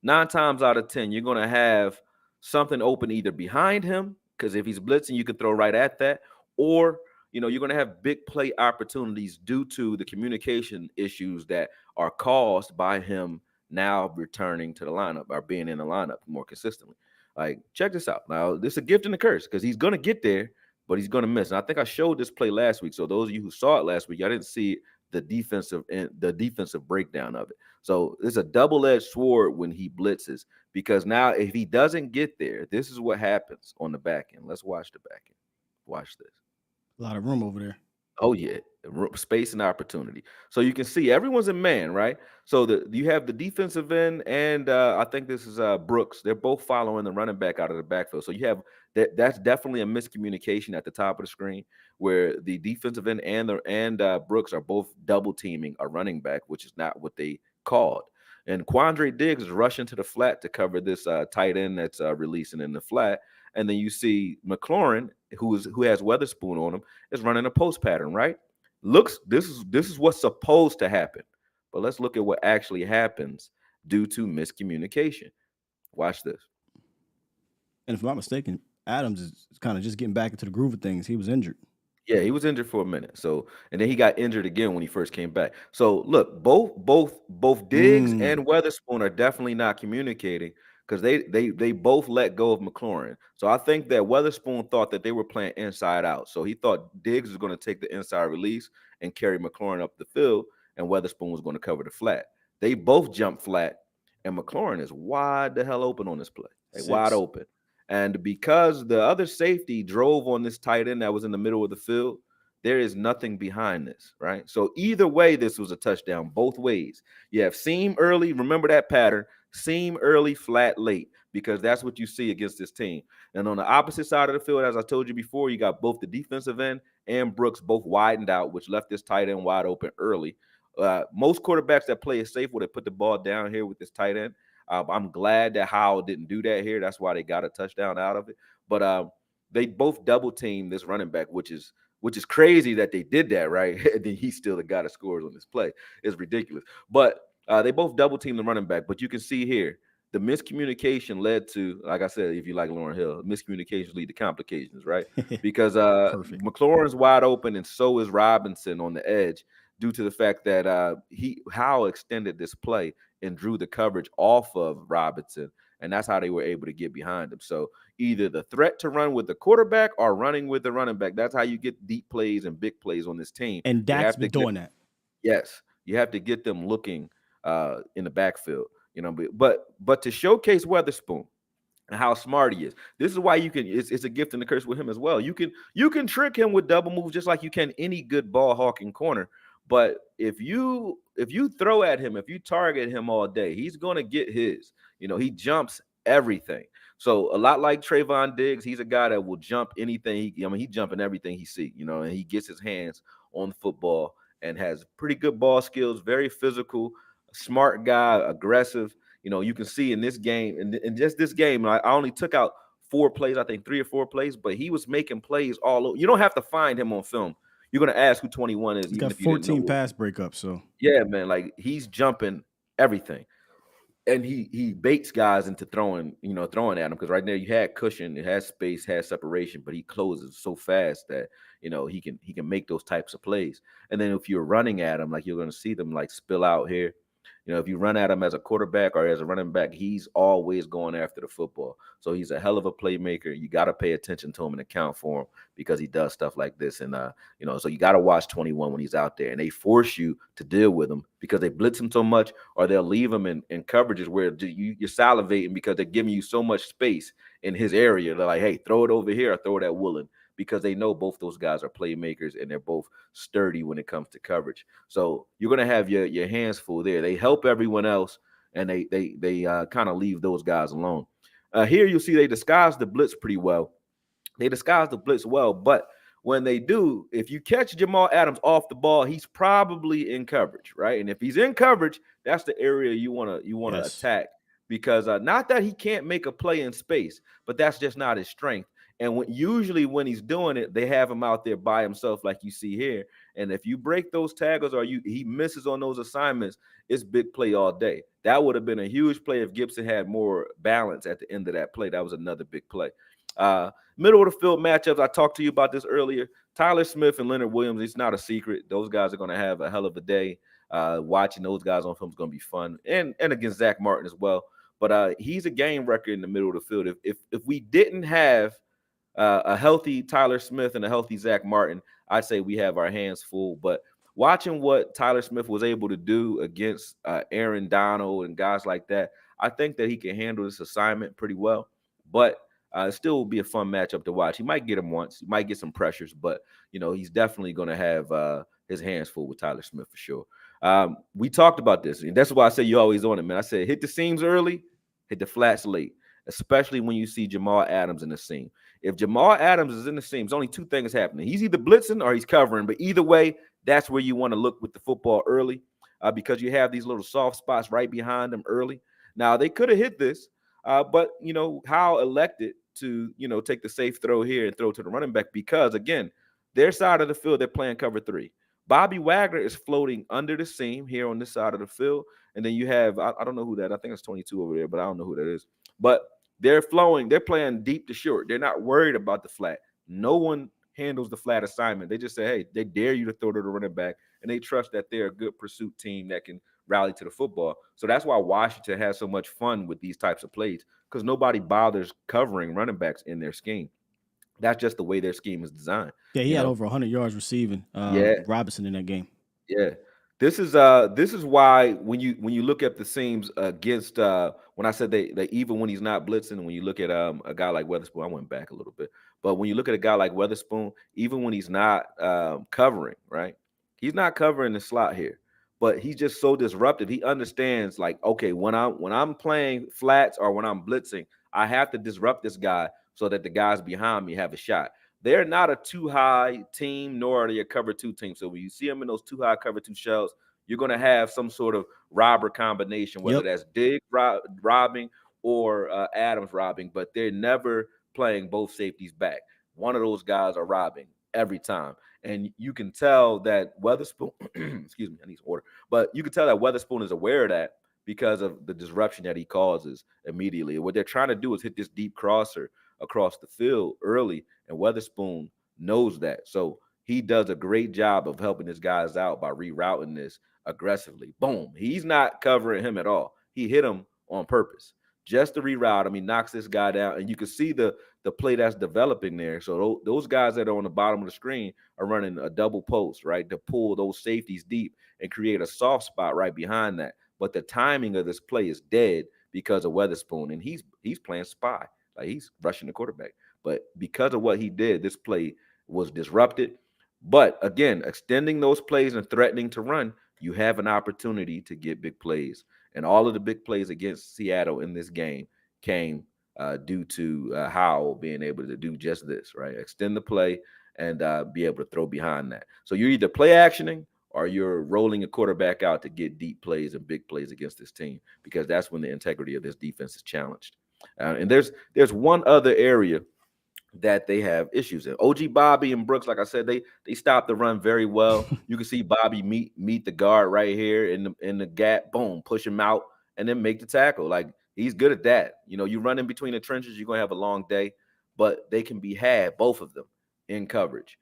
9 times out of 10, you're going to have something open either behind him, because if he's blitzing, you can throw right at that, or you're going to have big play opportunities due to the communication issues that are caused by him now returning to the lineup or being in the lineup more consistently. Like, check this out. Now, this is a gift and a curse because he's going to get there, but he's going to miss. And I think I showed this play last week. So those of you who saw it last week, I didn't see the defensive breakdown of it. So it's a double-edged sword when he blitzes, because now if he doesn't get there, this is what happens on the back end. Let's watch the back end. Watch this. A lot of room over there. Oh, yeah. Space and opportunity. So you can see everyone's in man, right? So you have the defensive end, and I think this is Brooks. They're both following the running back out of the backfield. So you have that's definitely a miscommunication at the top of the screen where the defensive end and Brooks are both double teaming a running back, which is not what they called. And Quandre Diggs is rushing to the flat to cover this tight end that's releasing in the flat. And then you see McLaurin, who has Weatherspoon on him, is running a post pattern, right? This is what's supposed to happen. But let's look at what actually happens due to miscommunication. Watch this. And if I'm not mistaken, Adams is kind of just getting back into the groove of things. He was injured. Yeah, he was injured for a minute. So, and then he got injured again when he first came back. So, look, both Diggs and Weatherspoon are definitely not communicating because they both let go of McLaurin. So I think that Weatherspoon thought that they were playing inside out. So he thought Diggs was going to take the inside release and carry McLaurin up the field, and Weatherspoon was going to cover the flat. They both jumped flat, and McLaurin is wide the hell open on this play. Wide open. And because the other safety drove on this tight end that was in the middle of the field, there is nothing behind this, right? So either way, this was a touchdown both ways. You have seam early. Remember that pattern. Seam early, flat late. because that's what you see against this team. And on the opposite side of the field, as I told you before, you got both the defensive end and Brooks both widened out, which left this tight end wide open early. Most quarterbacks that play it safe would have put the ball down here with this tight end. I'm glad that Howell didn't do that here. That's why they got a touchdown out of it. But they both double team this running back, which is crazy that they did that, right? And then he's still the guy that scores on this play. It's ridiculous. But they both double team the running back. But you can see here, the miscommunication led to, like I said, if you like Lauryn Hill, miscommunications lead to complications, right? Because McLaurin's wide open and so is Robinson on the edge due to the fact that Howell extended this play and drew the coverage off of Robinson. And that's how they were able to get behind him. So either the threat to run with the quarterback or running with the running back. That's how you get deep plays and big plays on this team. And Dak's been doing that. Yes. You have to get them looking in the backfield. But to showcase Weatherspoon and how smart he is, this is why you can. It's a gift and a curse with him as well. You can trick him with double moves just like you can any good ball hawking corner. But if you throw at him, if you target him all day, he's gonna get his. He jumps everything. So a lot like Trayvon Diggs, he's a guy that will jump anything. He jumping everything he sees. And he gets his hands on the football and has pretty good ball skills. Very physical. Smart guy, aggressive. You can see in this game, and just this game, I only took out 4 plays, I think 3 or 4 plays, but he was making plays all over. You don't have to find him on film. You're gonna ask who 21 is. He's got 14 pass breakups. So yeah, man, like he's jumping everything, and he baits guys into throwing at him because right there you had cushion, it has space, has separation, but he closes so fast that he can make those types of plays. And then if you're running at him, like you're gonna see them like spill out here. If you run at him as a quarterback or as a running back, he's always going after the football. So he's a hell of a playmaker. You got to pay attention to him and account for him because he does stuff like this. And, so you got to watch 21 when he's out there. And they force you to deal with him because they blitz him so much, or they'll leave him in coverages where you're salivating because they're giving you so much space in his area. They're like, hey, throw it over here or throw it at Woolen, because they know both those guys are playmakers and they're both sturdy when it comes to coverage. So you're going to have your hands full there. They help everyone else, and they kind of leave those guys alone. Here you'll see they disguise the blitz pretty well. They disguise the blitz well, but when they do, if you catch Jamal Adams off the ball, he's probably in coverage, right? And if he's in coverage, that's the area you want to attack, because not that he can't make a play in space, but that's just not his strength. And usually when he's doing it, they have him out there by himself, like you see here. And if you break those tackles or he misses on those assignments, it's big play all day. That would have been a huge play if Gibson had more balance at the end of that play. That was another big play. Middle of the field matchups, I talked to you about this earlier. Tyler Smith and Leonard Williams, it's not a secret. Those guys are going to have a hell of a day. Watching those guys on film is going to be fun. And against Zach Martin as well. But he's a game wrecker in the middle of the field. If we didn't have a healthy Tyler Smith and a healthy Zach Martin, I'd say we have our hands full. But watching what Tyler Smith was able to do against Aaron Donald and guys like that, I think that he can handle this assignment pretty well. But it still will be a fun matchup to watch. He might get him once. He might get some pressures, but, he's definitely going to have his hands full with Tyler Smith for sure. We talked about this, and that's why I say you're always on it, man. I said hit the seams early, hit the flats late, especially when you see Jamal Adams in the seam. If Jamal Adams is in the seam, there's only 2 things happening. He's either blitzing or he's covering. But either way, that's where you want to look with the football early because you have these little soft spots right behind them early. Now, they could have hit this, but, Howell elected to, take the safe throw here and throw to the running back because, again, their side of the field, they're playing cover 3. Bobby Wagner is floating under the seam here on this side of the field. And then you have, I don't know who that, I think it's 22 over there, but I don't know who that is. But they're playing deep to short. They're not worried about the flat. No one handles the flat assignment. They just say, hey, they dare you to throw to the running back, and they trust that they're a good pursuit team that can rally to the football. So that's why Washington has so much fun with these types of plays, because nobody bothers covering running backs in their scheme. That's just the way their scheme is designed. Yeah, he had over 100 yards receiving. Robinson in that game. Yeah. This is why when you look at the seams against when I said they even when he's not blitzing, when you look at a guy like Weatherspoon, I went back a little bit, but when you look at a guy like Weatherspoon, even when he's not covering, right? He's not covering the slot here, but he's just so disruptive. He understands, like, okay, when I'm playing flats or when I'm blitzing, I have to disrupt this guy so that the guys behind me have a shot. They're not a too high team, nor are they a cover 2 team. So when you see them in those too high cover 2 shells, you're going to have some sort of robber combination, whether that's Diggs robbing or Adams robbing, but they're never playing both safeties back. One of those guys are robbing every time. And you can tell that Weatherspoon, excuse me, I need some water, but you can tell that Weatherspoon is aware of that because of the disruption that he causes immediately. What they're trying to do is hit this deep crosser across the field early, and Weatherspoon knows that. So he does a great job of helping his guys out by rerouting this aggressively. Boom. He's not covering him at all. He hit him on purpose just to reroute him. He knocks this guy down, and you can see the play that's developing there. So those guys that are on the bottom of the screen are running a double post, right, to pull those safeties deep and create a soft spot right behind that. But the timing of this play is dead because of Weatherspoon, and he's playing spy. Like, he's rushing the quarterback. But because of what he did, this play was disrupted. But again, extending those plays and threatening to run, you have an opportunity to get big plays. And all of the big plays against Seattle in this game came due to Howell being able to do just this, right? Extend the play and be able to throw behind that. So you're either play actioning or you're rolling a quarterback out to get deep plays and big plays against this team, because that's when the integrity of this defense is challenged. And there's one other area that they have issues in. OG Bobby and Brooks, like I said, they stopped the run very well. You can see Bobby meet the guard right here in the gap, boom, push him out, and then make the tackle. Like, he's good at that. You know, you run in between the trenches, you're gonna have a long day, but they can be had, both of them, in coverage.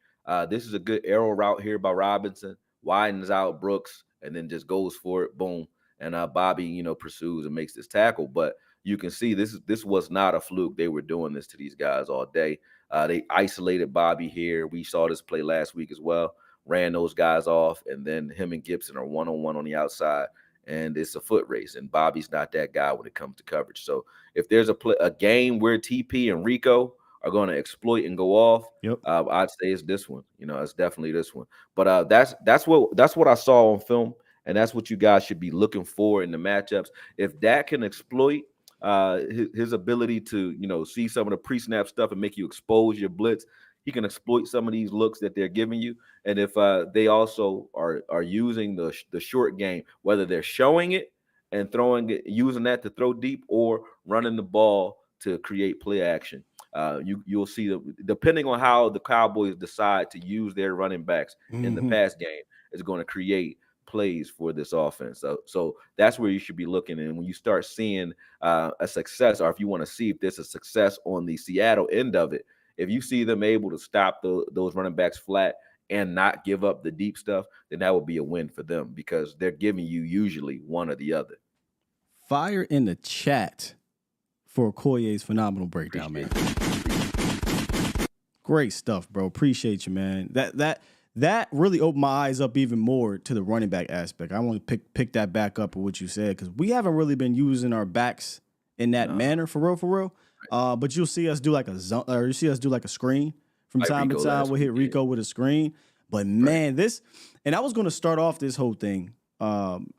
This is a good arrow route here by Robinson, widens out Brooks, and then just goes for it, boom. And Bobby, pursues and makes this tackle. But you can see this was not a fluke. They were doing this to these guys all day. They isolated Bobby here. We saw this play last week as well. Ran those guys off, and then him and Gibson are one-on-one on the outside, and it's a foot race. And Bobby's not that guy when it comes to coverage. So if there's a game where TP and Rico are going to exploit and go off, I'd say it's this one. It's definitely this one. But that's what I saw on film, and that's what you guys should be looking for in the matchups. If Dak can exploit his ability to see some of the pre-snap stuff and make you expose your blitz, he can exploit some of these looks that they're giving you. And if they also are using the short game, whether they're showing it and throwing it, using that to throw deep, or running the ball to create play action, you'll see depending on how the Cowboys decide to use their running backs in the pass game, is going to create plays for this offense. So that's where you should be looking. And when you start seeing a success, or if you want to see if there's a success on the Seattle end of it, if you see them able to stop those running backs flat and not give up the deep stuff, then that would be a win for them, because they're giving you usually one or the other. Fire in the chat for Akoye's phenomenal breakdown, man. Great stuff, bro. Appreciate you, man. That really opened my eyes up even more to the running back aspect. I want to pick that back up with what you said, because we haven't really been using our backs in that manner for real. But you'll see us do like a zone, or you see us do like a screen from time to time. We'll hit Rico with a screen. But man, and I was going to start off this whole thing,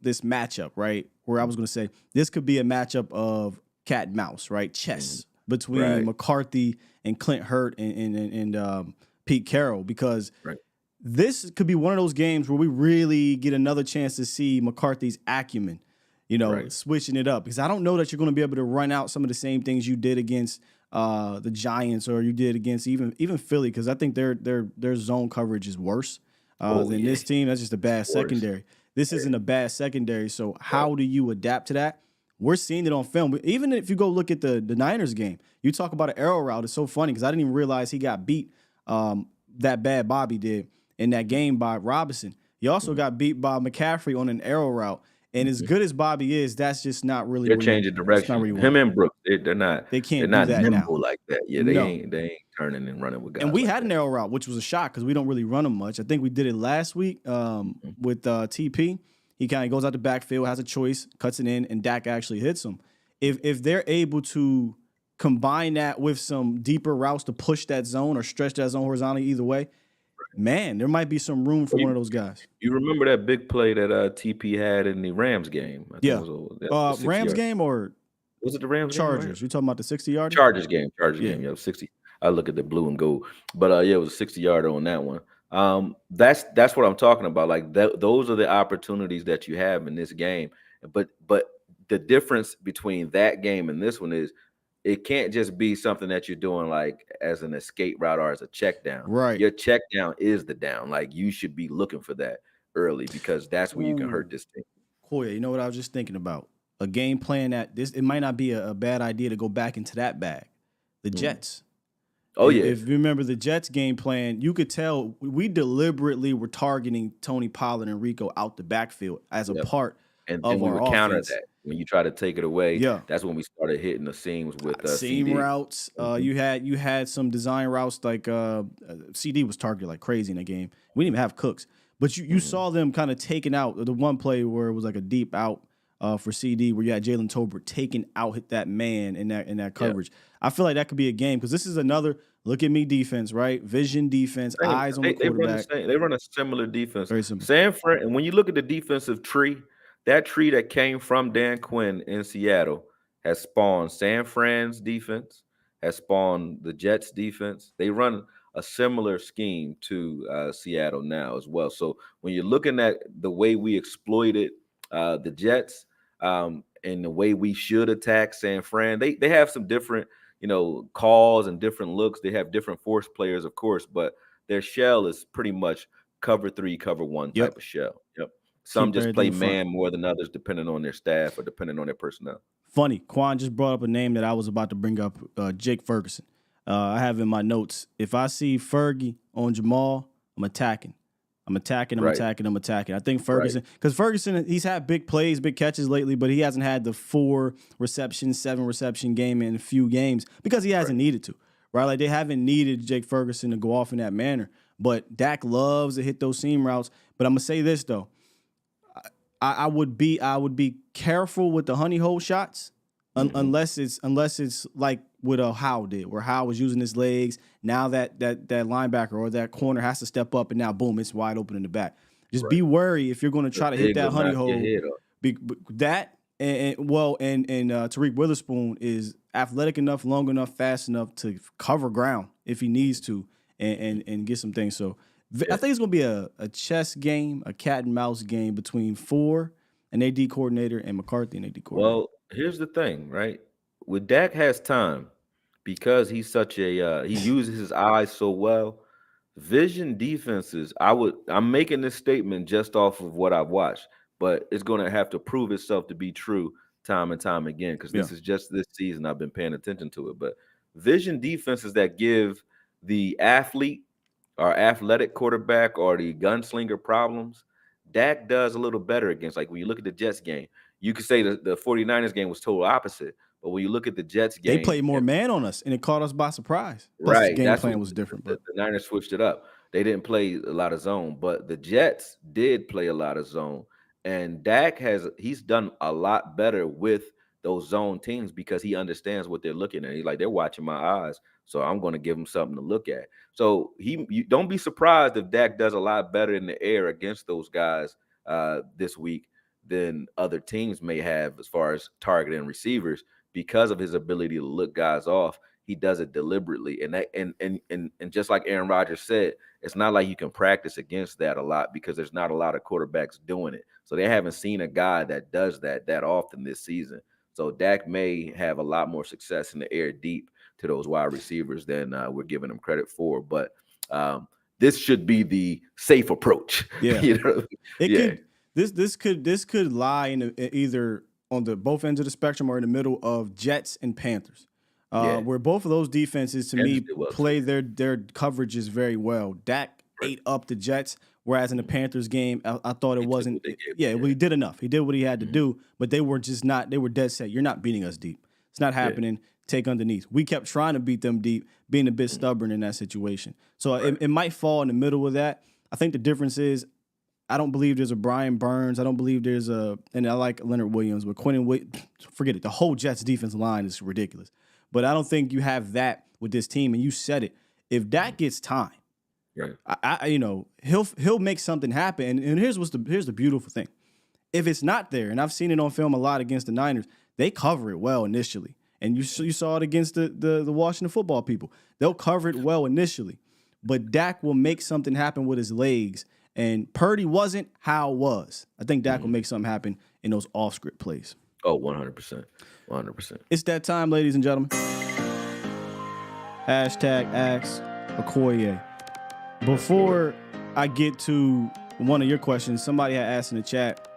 this matchup, right, where I was going to say this could be a matchup of cat and mouse, right, chess between McCarthy and Clint Hurt and Pete Carroll, because this could be one of those games where we really get another chance to see McCarthy's acumen, switching it up. Because I don't know that you're going to be able to run out some of the same things you did against the Giants, or you did against even Philly, because I think their zone coverage is worse than this team. That's just a bad secondary. This isn't a bad secondary. So how do you adapt to that? We're seeing it on film. Even if you go look at the Niners game, you talk about an arrow route. It's so funny because I didn't even realize he got beat that bad, Bobby did, in that game by Robinson. He also got beat by McCaffrey on an arrow route. And as good as Bobby is, that's just not really. They're changing direction. Him and Brooks, they're not. They can't. They're not do that nimble now. like that. Yeah, they ain't turning and running with guys. And we like had an arrow route, which was a shock because we don't really run them much. I think we did it last week with TP. He kind of goes out the backfield, has a choice, cuts it in, and Dak actually hits him. If they're able to combine that with some deeper routes to push that zone or stretch that zone horizontally, either way, man, there might be some room for one of those guys. You remember that big play that TP had in the Rams game? I think it was Rams game or Was it the Rams game, right? Chargers. You talking about the 60-yarder? Chargers game. Yeah. Yeah, 60. I look at the blue and gold, but yeah, it was a 60-yarder on that one. That's what I'm talking about. Like those are the opportunities that you have in this game. But the difference between that game and this one is it can't just be something that you're doing like as an escape route or as a check down. Right. Your check down is the down. Like you should be looking for that early because that's where you can hurt this team. Koya, you know what I was just thinking about? A game plan that it might not be a bad idea to go back into that bag. The Jets. Oh, yeah. If you remember the Jets game plan, you could tell we deliberately were targeting Tony Pollard and Rico out the backfield as a part and of we our would counter offense. that. When you try to take it away, Yeah. that's when we started hitting the seams with seam CD. routes. You had some design routes like CD was targeted like crazy in the game. We didn't even have Cooks, but you saw them kind of taking out the one play where it was like a deep out for CD where you had Jalen Tolbert taking out hit that man in that coverage. Yeah. I feel like that could be a game because this is another look at me defense, right? Vision defense, eyes on the quarterback. They run a similar defense. Very similar. San Fran, and when you look at the defensive tree, that tree that came from Dan Quinn in Seattle has spawned San Fran's defense, has spawned the Jets defense. They run a similar scheme to Seattle now as well. So when you're looking at the way we exploited the Jets and the way we should attack San Fran, they have some different, calls and different looks. They have different force players, of course, but their shell is pretty much cover 3, cover 1 type of shell. Yep. Some just play man more than others, depending on their staff or depending on their personnel. Funny, Quan just brought up a name that I was about to bring up, Jake Ferguson. I have in my notes, if I see Fergie on Jamal, I'm attacking. I'm attacking. I think Ferguson, because Ferguson, he's had big plays, big catches lately, but he hasn't had the 4 reception, 7 reception game in a few games because he hasn't needed to, right? Like they haven't needed Jake Ferguson to go off in that manner. But Dak loves to hit those seam routes. But I'm gonna say this though. I would be careful with the honey hole shots unless it's like what Howe did, where Howe was using his legs. Now that linebacker or that corner has to step up, and now boom, it's wide open in the back. Just be wary if you're going to try to hit that honey hole. That and Tariq Witherspoon is athletic enough, long enough, fast enough to cover ground if he needs to and get some things. So. I think it's going to be a chess game, a cat and mouse game between Ford, an AD coordinator, and McCarthy, an AD coordinator. Well, here's the thing, right? When Dak has time, because he's such a he uses his eyes so well. Vision defenses, I'm making this statement just off of what I've watched, but it's going to have to prove itself to be true time and time again because this is just this season I've been paying attention to it. But vision defenses that give the athlete our athletic quarterback or the gunslinger problems, Dak does a little better against. Like when you look at the Jets game, you could say the 49ers game was total opposite. But when you look at the Jets game, they played more man on us, and it caught us by surprise. Plus right. The game plan was different. The Niners switched it up. They didn't play a lot of zone, but the Jets did play a lot of zone. And Dak he's done a lot better with those zone teams because he understands what they're looking at. He's like, they're watching my eyes, so I'm going to give them something to look at. So you don't be surprised if Dak does a lot better in the air against those guys this week than other teams may have as far as targeting receivers because of his ability to look guys off. He does it deliberately, and just like Aaron Rodgers said, it's not like you can practice against that a lot because there's not a lot of quarterbacks doing it. So they haven't seen a guy that does that often this season. So Dak may have a lot more success in the air deep to those wide receivers than we're giving him credit for. But this should be the safe approach. Yeah, This could lie in either on the both ends of the spectrum or in the middle of Jets and Panthers, where both of those defenses to me play their coverages very well. Dak ate up the Jets. Whereas in the Panthers game, I thought it wasn't. Yeah, well, he did enough. He did what he had to do, but they were just not. They were dead set. You're not beating us deep. It's not happening. Take underneath. We kept trying to beat them deep, being a bit stubborn in that situation. So it might fall in the middle of that. I think the difference is I don't believe there's a Brian Burns. I don't believe there's and I like Leonard Williams, but forget it. The whole Jets defensive line is ridiculous. But I don't think you have that with this team, and you said it. If Dak gets time, he'll make something happen. And here's the beautiful thing. If it's not there, and I've seen it on film a lot against the Niners, they cover it well initially. And you saw it against the Washington football people. They'll cover it well initially. But Dak will make something happen with his legs. And Purdy wasn't, Howell was. I think Dak will make something happen in those off-script plays. Oh, 100%. 100%. It's that time, ladies and gentlemen. Hashtag Ask Akoye. Before I get to one of your questions, somebody had asked in the chat,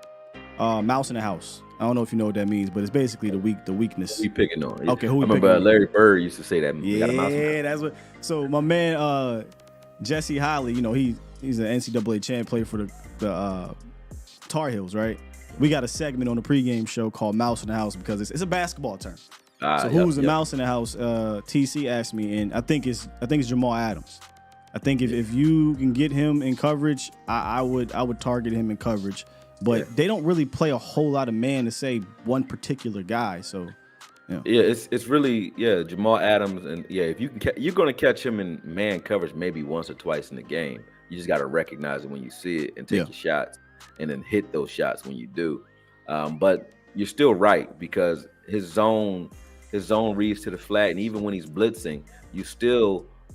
mouse in the house. I don't know if you know what that means, but it's basically the weakness. Who you picking on? Okay, who I we remember picking on? Larry Bird used to say that. Yeah, that's what. So my man Jesse Holly, you know, he's an NCAA champ, played for the Tar Heels, right? We got a segment on the pregame show called Mouse in the House because it's a basketball term. So who's the mouse in the house? TC asked me, and I think it's Jamal Adams. I think if you can get him in coverage, I would target him in coverage. But they don't really play a whole lot of man to say one particular guy. So it's really Jamal Adams, and if you can, you're going to catch him in man coverage maybe once or twice in the game. You just got to recognize it when you see it and take your shots, and then hit those shots when you do. But you're still right because his zone reads to the flat, and even when he's blitzing,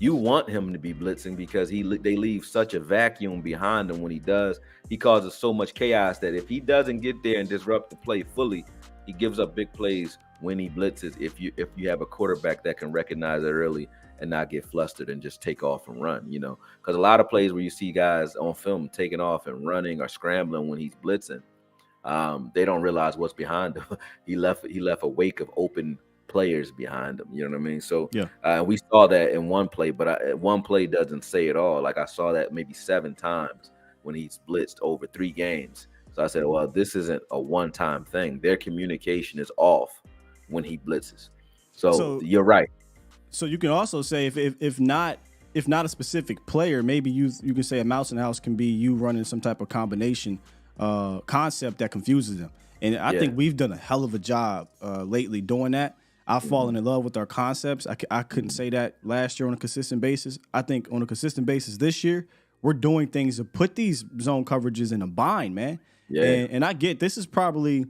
you want him to be blitzing because they leave such a vacuum behind him when he does. He causes so much chaos that if he doesn't get there and disrupt the play fully, he gives up big plays when he blitzes. If you have a quarterback that can recognize it early and not get flustered and just take off and run, because a lot of plays where you see guys on film taking off and running or scrambling when he's blitzing, they don't realize what's behind him. He left a wake of open players behind him. You know what I mean? So we saw that in one play, but one play doesn't say it all. Like I saw that maybe 7 times when he's blitzed over 3 games. So I said, well, this isn't a one-time thing. Their communication is off when he blitzes. So you're right. So you can also say if not a specific player, maybe you can say a mouse in the house can be you running some type of combination concept that confuses them. And I think we've done a hell of a job lately doing that. I've fallen in love with our concepts. I couldn't say that last year on a consistent basis. I think on a consistent basis this year, we're doing things to put these zone coverages in a bind, man. Yeah. And I get this is probably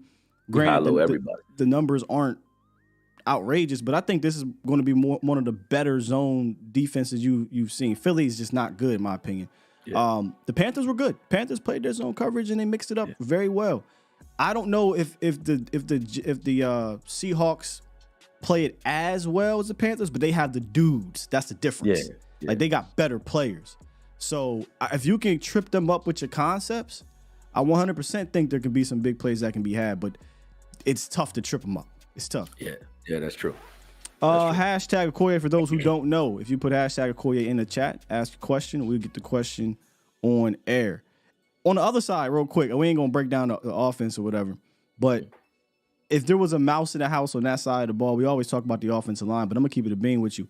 granted the numbers aren't outrageous, but I think this is going to be one of the better zone defenses you've seen. Philly is just not good in my opinion. Yeah. The Panthers were good. Panthers played their zone coverage and they mixed it up very well. I don't know if the Seahawks play it as well as the Panthers, but they have the dudes. That's the difference. Like they got better players. So if you can trip them up with your concepts, I 100% think there can be some big plays that can be had, but it's tough to trip them up. It's tough. Yeah, that's true. Hashtag Akoye for those who don't know. If you put hashtag Akoye in the chat, ask a question, we'll get the question on air. On the other side, real quick, we ain't going to break down the offense or whatever, but if there was a mouse in the house on that side of the ball, we always talk about the offensive line, but I'm going to keep it a bean with you.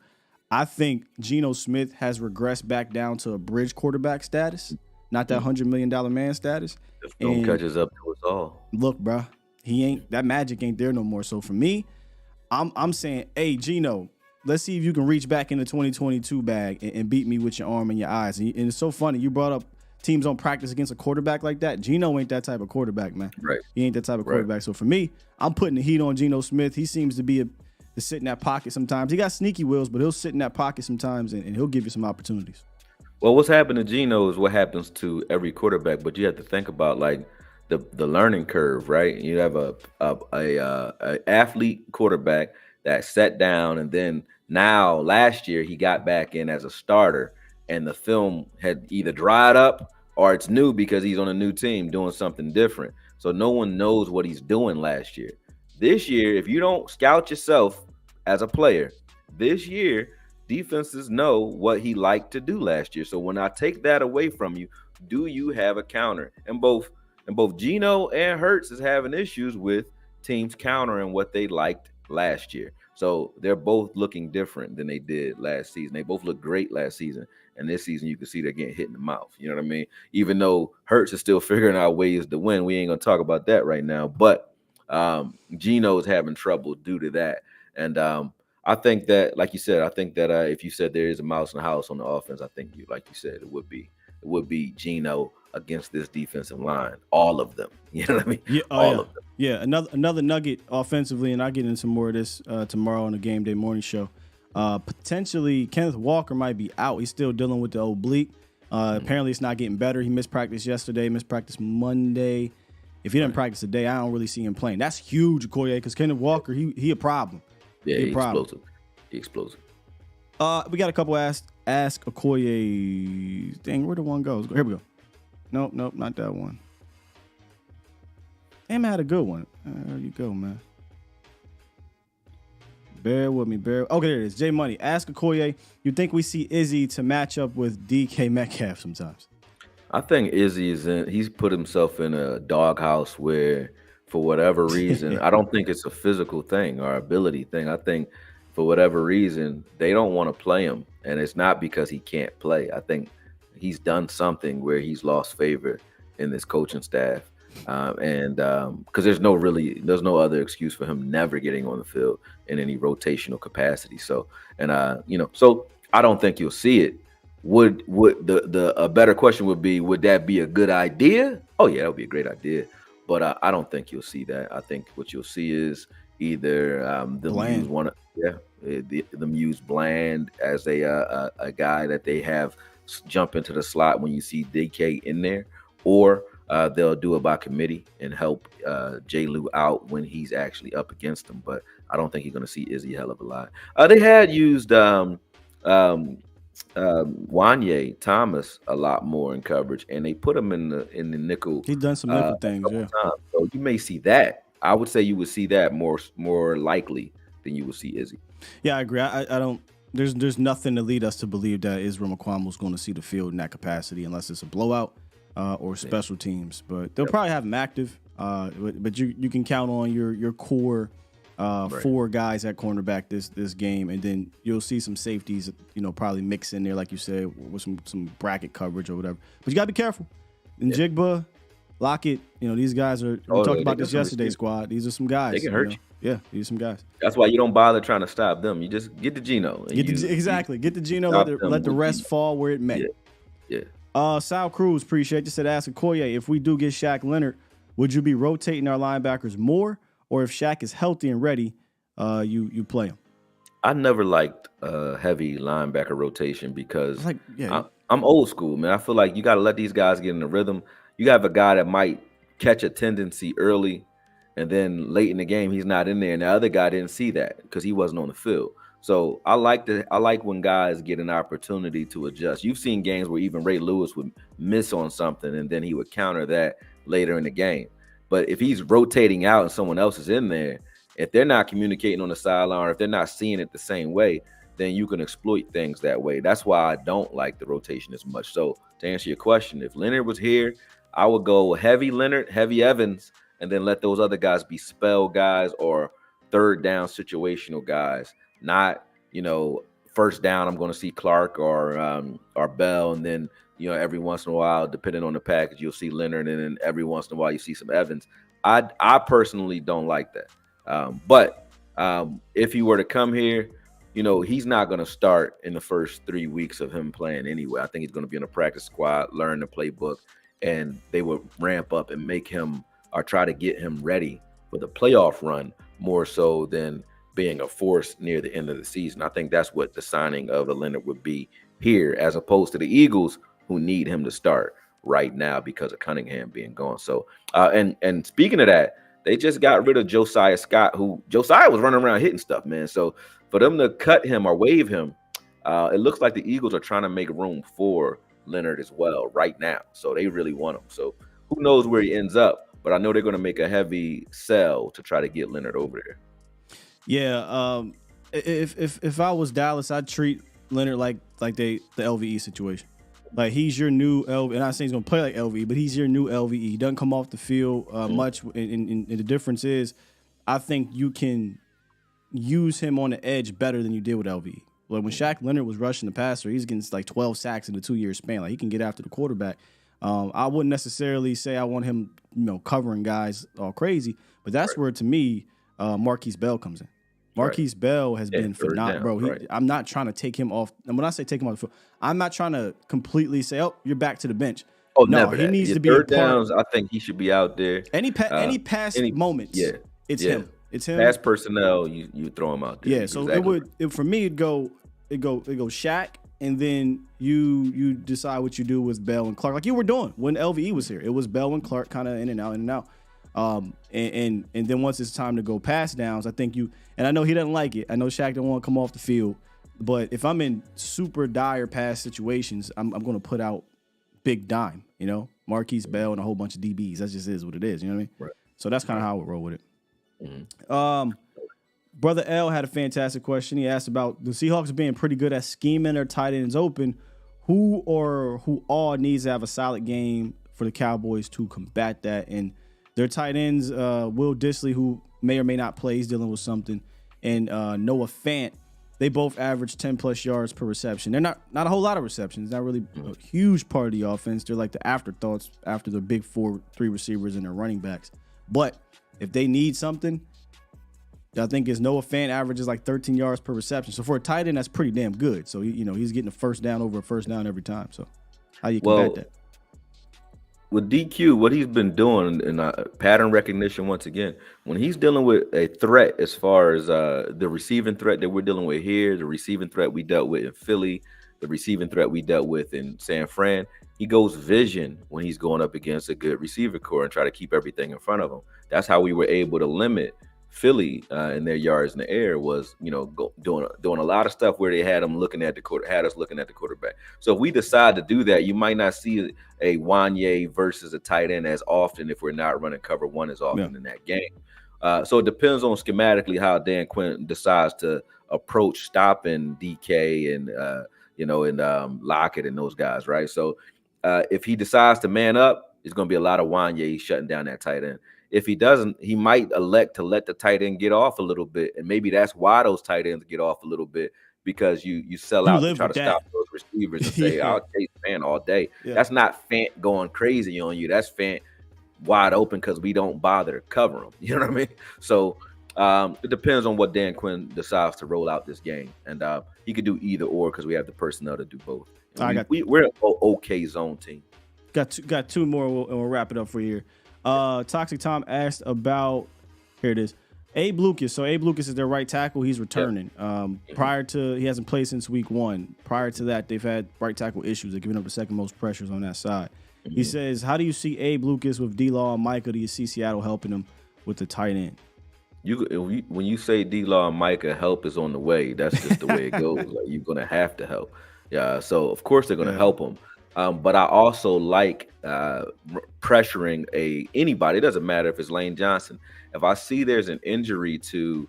I think Geno Smith has regressed back down to a bridge quarterback status, not that $100 million man status. The film catches up to us all. Look, bro, that magic ain't there no more. So for me, I'm saying, hey, Geno, let's see if you can reach back in the 2022 bag and beat me with your arm and your eyes. And it's so funny. You brought up teams don't practice against a quarterback like that. Geno ain't that type of quarterback, man. Right. He ain't that type of quarterback. Right. So for me, I'm putting the heat on Geno Smith. He seems to be to sit in that pocket sometimes. He got sneaky wheels, but he'll sit in that pocket sometimes and he'll give you some opportunities. Well, what's happened to Geno is what happens to every quarterback, but you have to think about like the learning curve, right? You have a athlete quarterback that sat down, and then now last year he got back in as a starter, and the film had either dried up or it's new because he's on a new team doing something different. So no one knows what he's doing last year. This year, if you don't scout yourself as a player, this year, defenses know what he liked to do last year. So when I take that away from you, do you have a counter? And both Geno and Hurts is having issues with teams countering what they liked last year. So they're both looking different than they did last season. They both looked great last season. And this season, you can see they're getting hit in the mouth. You know what I mean? Even though Hurts is still figuring out ways to win. We ain't going to talk about that right now. But Geno is having trouble due to that. And I think that, like you said, if you said there is a mouse in the house on the offense, I think like you said, it would be Geno against this defensive line. All of them. You know what I mean? Yeah, all of them. Yeah, another nugget offensively, and I'll get into some more of this tomorrow on the Game Day Morning Show. Potentially, Kenneth Walker might be out. He's still dealing with the oblique. Apparently, it's not getting better. He missed practice yesterday, missed practice Monday. If he didn't practice today, I don't really see him playing. That's huge, Akoye, because Kenneth Walker, he a problem. Yeah, he's explosive. He's explosive. We got a couple ask Akoye. Dang, where the one goes? Here we go. Nope, not that one. Damn, I had a good one. There you go, man. Bear with me, okay, there it is. J Money. Ask Akoye, you think we see Izzy to match up with DK Metcalf sometimes? I think Izzy he's put himself in a doghouse where, for whatever reason, I don't think it's a physical thing or ability thing. I think for whatever reason, they don't want to play him. And it's not because he can't play. I think he's done something where he's lost favor in this coaching staff. Because there's no other excuse for him never getting on the field in any rotational capacity. So I don't think you'll see it. Would a better question would be, would that be a good idea? Oh yeah, that would be a great idea. But I don't think you'll see that. I think what you'll see is either them use Bland as a guy that they have jump into the slot when you see DK in there, or they'll do it by committee and help J. Lou out when he's actually up against them. But I don't think you're going to see Izzy a hell of a lot. They had used Wanye Thomas a lot more in coverage, and they put him in the nickel. He's done some nickel things, yeah. Times. So you may see that. I would say you would see that more likely than you would see Izzy. Yeah, I agree. I don't. There's nothing to lead us to believe that Israel McQuamu's going to see the field in that capacity unless it's a blowout or special teams. But they'll probably have him active. But you can count on your core four guys at cornerback this game, and then you'll see some safeties, probably mix in there, like you said, with some bracket coverage or whatever. But you gotta be careful. And Jigba, Lockett, these guys are. We talked about this yesterday, squad. These are some guys. They can hurt you. Yeah, these are some guys. That's why you don't bother trying to stop them. You just get the Geno. Get the Geno. Let the rest fall where it may. Yeah. Sal Cruz, appreciate you. Said, ask Akoye, if we do get Shaq Leonard, would you be rotating our linebackers more, or if Shaq is healthy and ready, you play him? I never liked heavy linebacker rotation because I'm old school, man. I feel like you got to let these guys get in the rhythm. You have a guy that might catch a tendency early, and then late in the game he's not in there, and the other guy didn't see that because he wasn't on the field. So I like when guys get an opportunity to adjust. You've seen games where even Ray Lewis would miss on something, and then he would counter that later in the game. But if he's rotating out and someone else is in there, if they're not communicating on the sideline, or if they're not seeing it the same way, then you can exploit things that way. That's why I don't like the rotation as much. So to answer your question, if Leonard was here, I would go heavy Leonard, heavy Evans, and then let those other guys be spell guys or third down situational guys. Not, first down, I'm going to see Clark or Bell, and then, every once in a while, depending on the package, you'll see Leonard, and then every once in a while you see some Evans. I personally don't like that. But if he were to come here, he's not going to start in the first 3 weeks of him playing anyway. I think he's going to be in a practice squad, learn the playbook, and they will ramp up and make him or try to get him ready for the playoff run more so than being a force near the end of the season. I think that's what the signing of a Leonard would be here, as opposed to the Eagles, who need him to start right now because of Cunningham being gone. So, and speaking of that, they just got rid of Josiah Scott, who Josiah was running around hitting stuff, man. So for them to cut him or waive him, it looks like the Eagles are trying to make room for Leonard as well right now. So they really want him. So who knows where he ends up? But I know they're going to make a heavy sell to try to get Leonard over there. Yeah, if I was Dallas, I'd treat Leonard like the LVE situation. Like, he's your new LVE. And I'm not saying he's going to play like LVE, but he's your new LVE. He doesn't come off the field much. And the difference is, I think you can use him on the edge better than you did with LVE. Like, when Shaq Leonard was rushing the passer, he's getting like 12 sacks in a 2-year span. Like, he can get after the quarterback. I wouldn't necessarily say I want him, covering guys all crazy, but that's where, to me, Marquise Bell comes in. Marquise Bell has been phenomenal, bro. I'm not trying to take him off. And when I say take him off the field, I'm not trying to completely say, oh, you're back to the bench. Oh, No, never he that. needs Your to be a third part. downs, I think he should be out there. Any past moments, Yeah, it's yeah. him. It's him. Past personnel, you throw him out there. Yeah, You're so exactly for me it go Shaq, and then you decide what you do with Bell and Clark, like you were doing when LVE was here. It was Bell and Clark kind of in and out. And then once it's time to go pass downs, I think and I know he doesn't like it. I know Shaq don't want to come off the field, but if I'm in super dire pass situations, I'm going to put out big dime, Marquise Bell and a whole bunch of DBs. That just is what it is. You know what I mean? Right. So that's kind of how I would roll with it. Mm-hmm. Brother L had a fantastic question. He asked about the Seahawks being pretty good at scheming their tight ends open. Who all needs to have a solid game for the Cowboys to combat that? And their tight ends, Will Dissly, who may or may not play, he's dealing with something, and Noah Fant, they both average 10+ yards per reception. They're not a whole lot of receptions. Not really a huge part of the offense. They're like the afterthoughts after the big 4-3 receivers and their running backs. But if they need something, I think his Noah Fant averages like 13 yards per reception. So for a tight end, that's pretty damn good. So he's getting a first down over a first down every time. So how do you combat that? With DQ, what he's been doing in pattern recognition, once again, when he's dealing with a threat as far as the receiving threat that we're dealing with here, the receiving threat we dealt with in Philly, the receiving threat we dealt with in San Fran, he goes vision when he's going up against a good receiver core and try to keep everything in front of him. That's how we were able to limit Philly in their yards in the air, was doing a lot of stuff where they had us looking at the quarterback. So if we decide to do that, you might not see a Wanye versus a tight end as often if we're not running cover one as often in that game. So it depends on schematically how Dan Quinn decides to approach stopping DK and Lockett and those guys, right? So if he decides to man up, it's going to be a lot of Wanye shutting down that tight end. If he doesn't, he might elect to let the tight end get off a little bit, and maybe that's why those tight ends get off a little bit, because you sell out to try to stop those receivers and say, I'll chase Fant all day. Yeah. That's not Fant going crazy on you. That's Fant wide open because we don't bother to cover him. You know what I mean? So it depends on what Dan Quinn decides to roll out this game, and he could do either or because we have the personnel to do both. We're an okay zone team. Got two more, and we'll wrap it up for you. Toxic Tom asked about, here it is, Abe Lucas. So Abe Lucas is their right tackle. He's returning. Prior to, he hasn't played since week 1. Prior to that, they've had right tackle issues. They're giving up the second most pressures on that side. He says, how do you see Abe Lucas with D-Law and Micah? Do you see Seattle helping him with the tight end? When you say D-Law and Micah, help is on the way. That's just the way it goes. Like, you're going to have to help. Yeah, so of course they're going to help him. But I also like pressuring anybody. It doesn't matter if it's Lane Johnson. If I see there's an injury to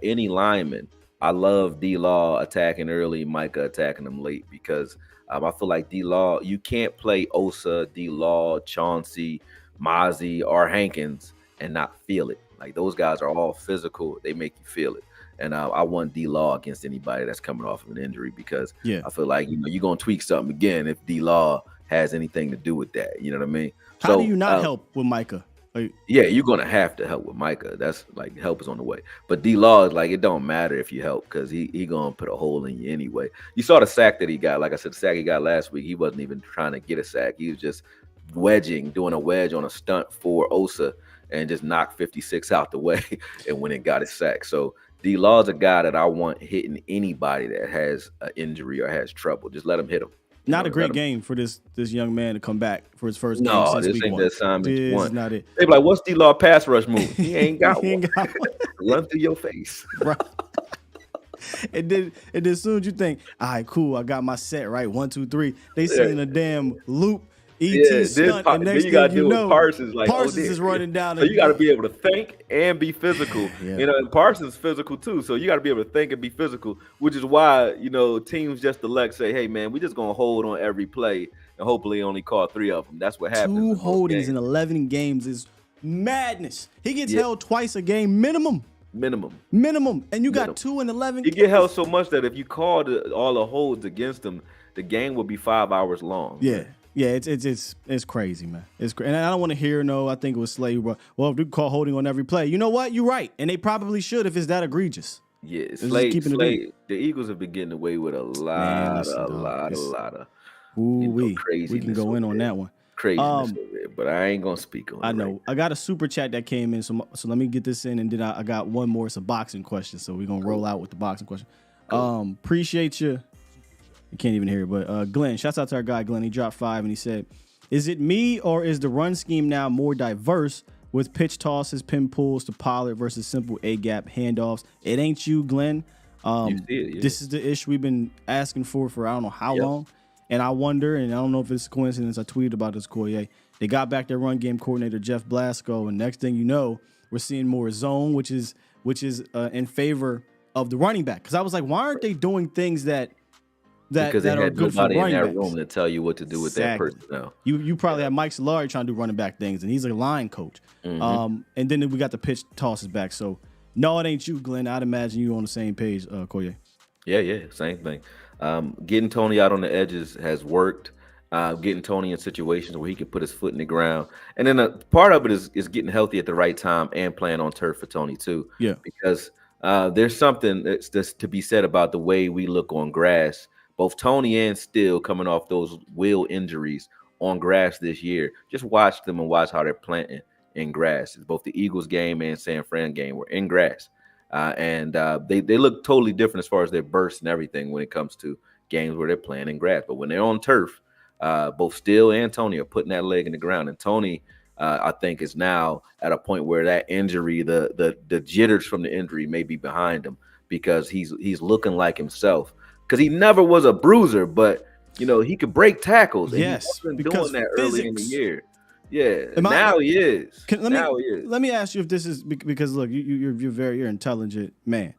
any lineman, I love D-Law attacking early, Micah attacking them late, because I feel like D-Law, you can't play Osa, D-Law, Chauncey, Mozzie, or Hankins and not feel it. Like, those guys are all physical. They make you feel it. And I want D-Law against anybody that's coming off of an injury, because I feel like, you're going to tweak something again if D-Law has anything to do with that. You know what I mean? How do you not help with Micah? Yeah, you're going to have to help with Micah. That's like, help is on the way. But D-Law is like, it don't matter if you help, because he going to put a hole in you anyway. You saw the sack that he got. Like I said, the sack he got last week, he wasn't even trying to get a sack. He was just doing a wedge on a stunt for Osa and just knocked 56 out the way and went and got his sack. So D-Law is a guy that I want hitting anybody that has an injury or has trouble. Just let him hit him. Not a great game for this young man to come back for his first game since this week ain't 1. the assignment you want. Not it. They be like, what's D-Law pass rush move? He ain't got one. Run through your face. Right. And then as soon as you think, all right, cool, I got my set right, 1, 2, 3. They send a damn loop. Stunt, and next then you got to thing do with Parsons. Like, Parsons is running down. So you got to be able to think and be physical. And Parsons is physical too. So you got to be able to think and be physical, which is why, teams just elect say, hey, man, we're just going to hold on every play and hopefully only call 3 of them. That's what happens. 2 holdings in 11 games is madness. He gets held twice a game minimum. And you got 2 in 11 games. You get held so much that if you called all the holds against him, the game would be 5 hours long. Yeah, it's crazy, man. It's crazy. And I don't want to hear I think it was Slade. Well, if we call holding on every play, you know what? You're right. And they probably should if it's that egregious. Yeah, Slade, the Eagles have been getting away with a lot of crazy. We can go in on that one. craziness over it, but I ain't gonna speak on it. I know. Right. I got a super chat that came in, so let me get this in, and then I got one more. It's a boxing question, so we're gonna roll out with the boxing question. Cool. Appreciate you. You can't even hear it, but Glenn, shouts out to our guy Glenn. He dropped 5 and he said, "Is it me or is the run scheme now more diverse with pitch tosses, pin pulls to Pollard versus simple A gap handoffs? It ain't you, Glenn. You see it, yeah. This is the issue we've been asking for I don't know how long." And I wonder, and I don't know if it's a coincidence, I tweeted about this, Akoye. They got back their run game coordinator, Jeff Blasco, and next thing you know, we're seeing more zone, which is in favor of the running back. Because I was like, why aren't they doing things that because they are had good for nobody in running that backs? room to tell you what to do with that person now. You probably have Mike Solari trying to do running back things, and he's a line coach. And then we got the pitch tosses back. So, no, it ain't you, Glenn. I'd imagine you on the same page, Akoye. Yeah, same thing. Getting Tony out on the edges has worked. Getting Tony in situations where he can put his foot in the ground. And then part of it is getting healthy at the right time and playing on turf for Tony too. Yeah. Because there's something that's just to be said about the way we look on grass. Both Tony and Still coming off those wheel injuries on grass this year. Just watch them and watch how they're planting in grass. Both the Eagles game and San Fran game were in grass. And they look totally different as far as their bursts and everything when it comes to games where they're playing in grass. But when they're on turf, both Still and Tony are putting that leg in the ground. And Tony, I think, is now at a point where that injury, the jitters from the injury may be behind him because he's looking like himself. Because he never was a bruiser, but, he could break tackles. And yes, he wasn't doing that early in the year. Yeah, he is. Let me ask you if this is because look, you're intelligent man.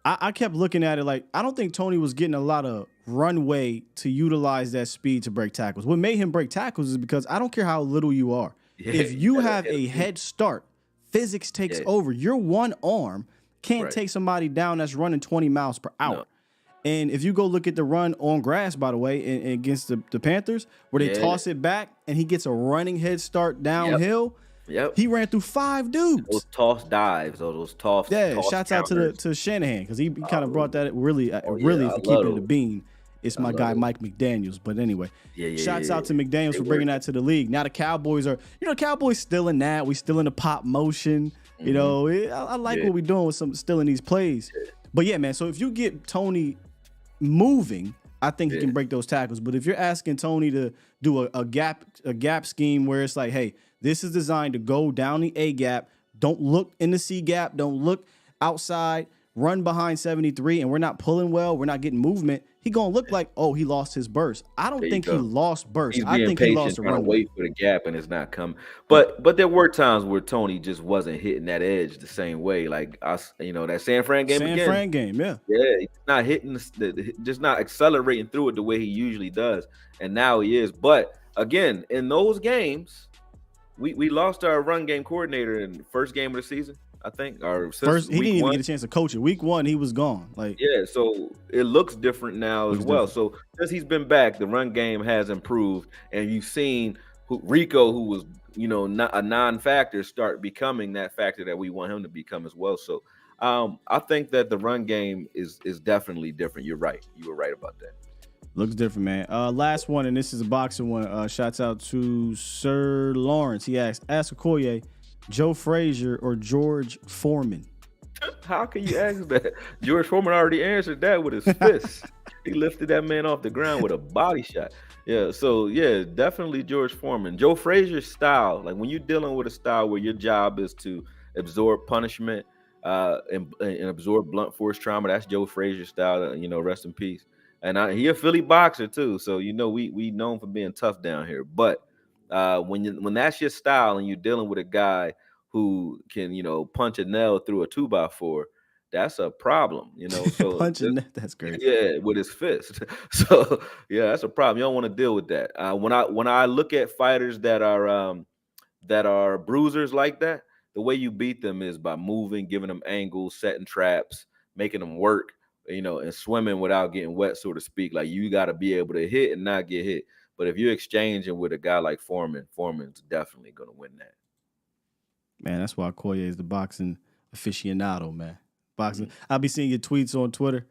I kept looking at it like I don't think Tony was getting a lot of runway to utilize that speed to break tackles. What made him break tackles is because I don't care how little you are. If you have a head start, physics takes over. Your one arm can't take somebody down that's running 20 miles per hour. No. And if you go look at the run on grass, by the way, against the Panthers, where they toss it back and he gets a running head start downhill, he ran through 5 dudes. Those toss dives, those toss. Yeah, shouts out to Shanahan because he kind of brought that really for keeping the bean. It's my guy Mike McDaniels. But anyway, shouts out to McDaniels for bringing that to the league. Now the Cowboys are, Cowboys still in that. We still in the pop motion. I like what we're doing with still in these plays. But yeah, man. So if you get Tony moving, I think he can break those tackles. But if you're asking Tony to do a gap scheme where it's like, hey, this is designed to go down the A gap, don't look in the C gap, don't look outside, run behind 73, and we're not pulling well, we're not getting movement, he gonna look like, oh, he lost his burst. I don't think he lost burst. I think he lost the run. Wait for the gap and it's not coming. But there were times where Tony just wasn't hitting that edge the same way. Like us, that San Fran game again. San Fran game, yeah. Yeah, he's not hitting just not accelerating through it the way he usually does. And now he is. But again, in those games, we lost our run game coordinator in the first game of the season. I think he didn't even get a chance to coach it. Week 1, he was gone. So it looks different now as well. So since he's been back, the run game has improved, and you've seen Rico, who was not a non-factor, start becoming that factor that we want him to become as well. So I think that the run game is definitely different. You're right. You were right about that. Looks different, man. Last one, and this is a boxing one. Shouts out to Sir Lawrence. He asked Akoye, Joe Frazier or George Foreman? How can you ask that? George Foreman already answered that with his fist. He lifted that man off the ground with a body shot. Yeah, so definitely George Foreman. Joe Frazier's style, like when you're dealing with a style where your job is to absorb punishment and absorb blunt force trauma, that's Joe Frazier's style. Rest in peace. And he a Philly boxer too, so we known for being tough down here, but. When that's your style and you're dealing with a guy who can, punch a nail through a 2x4, that's a problem, So that's great. Yeah, with his fist. So that's a problem. You don't want to deal with that. When I look at fighters that are bruisers like that, the way you beat them is by moving, giving them angles, setting traps, making them work, and swimming without getting wet, so to speak. Like you got to be able to hit and not get hit. But if you're exchanging with a guy like Foreman's definitely going to win that. Man, that's why Akoye is the boxing aficionado, man. Boxing. I'll be seeing your tweets on Twitter.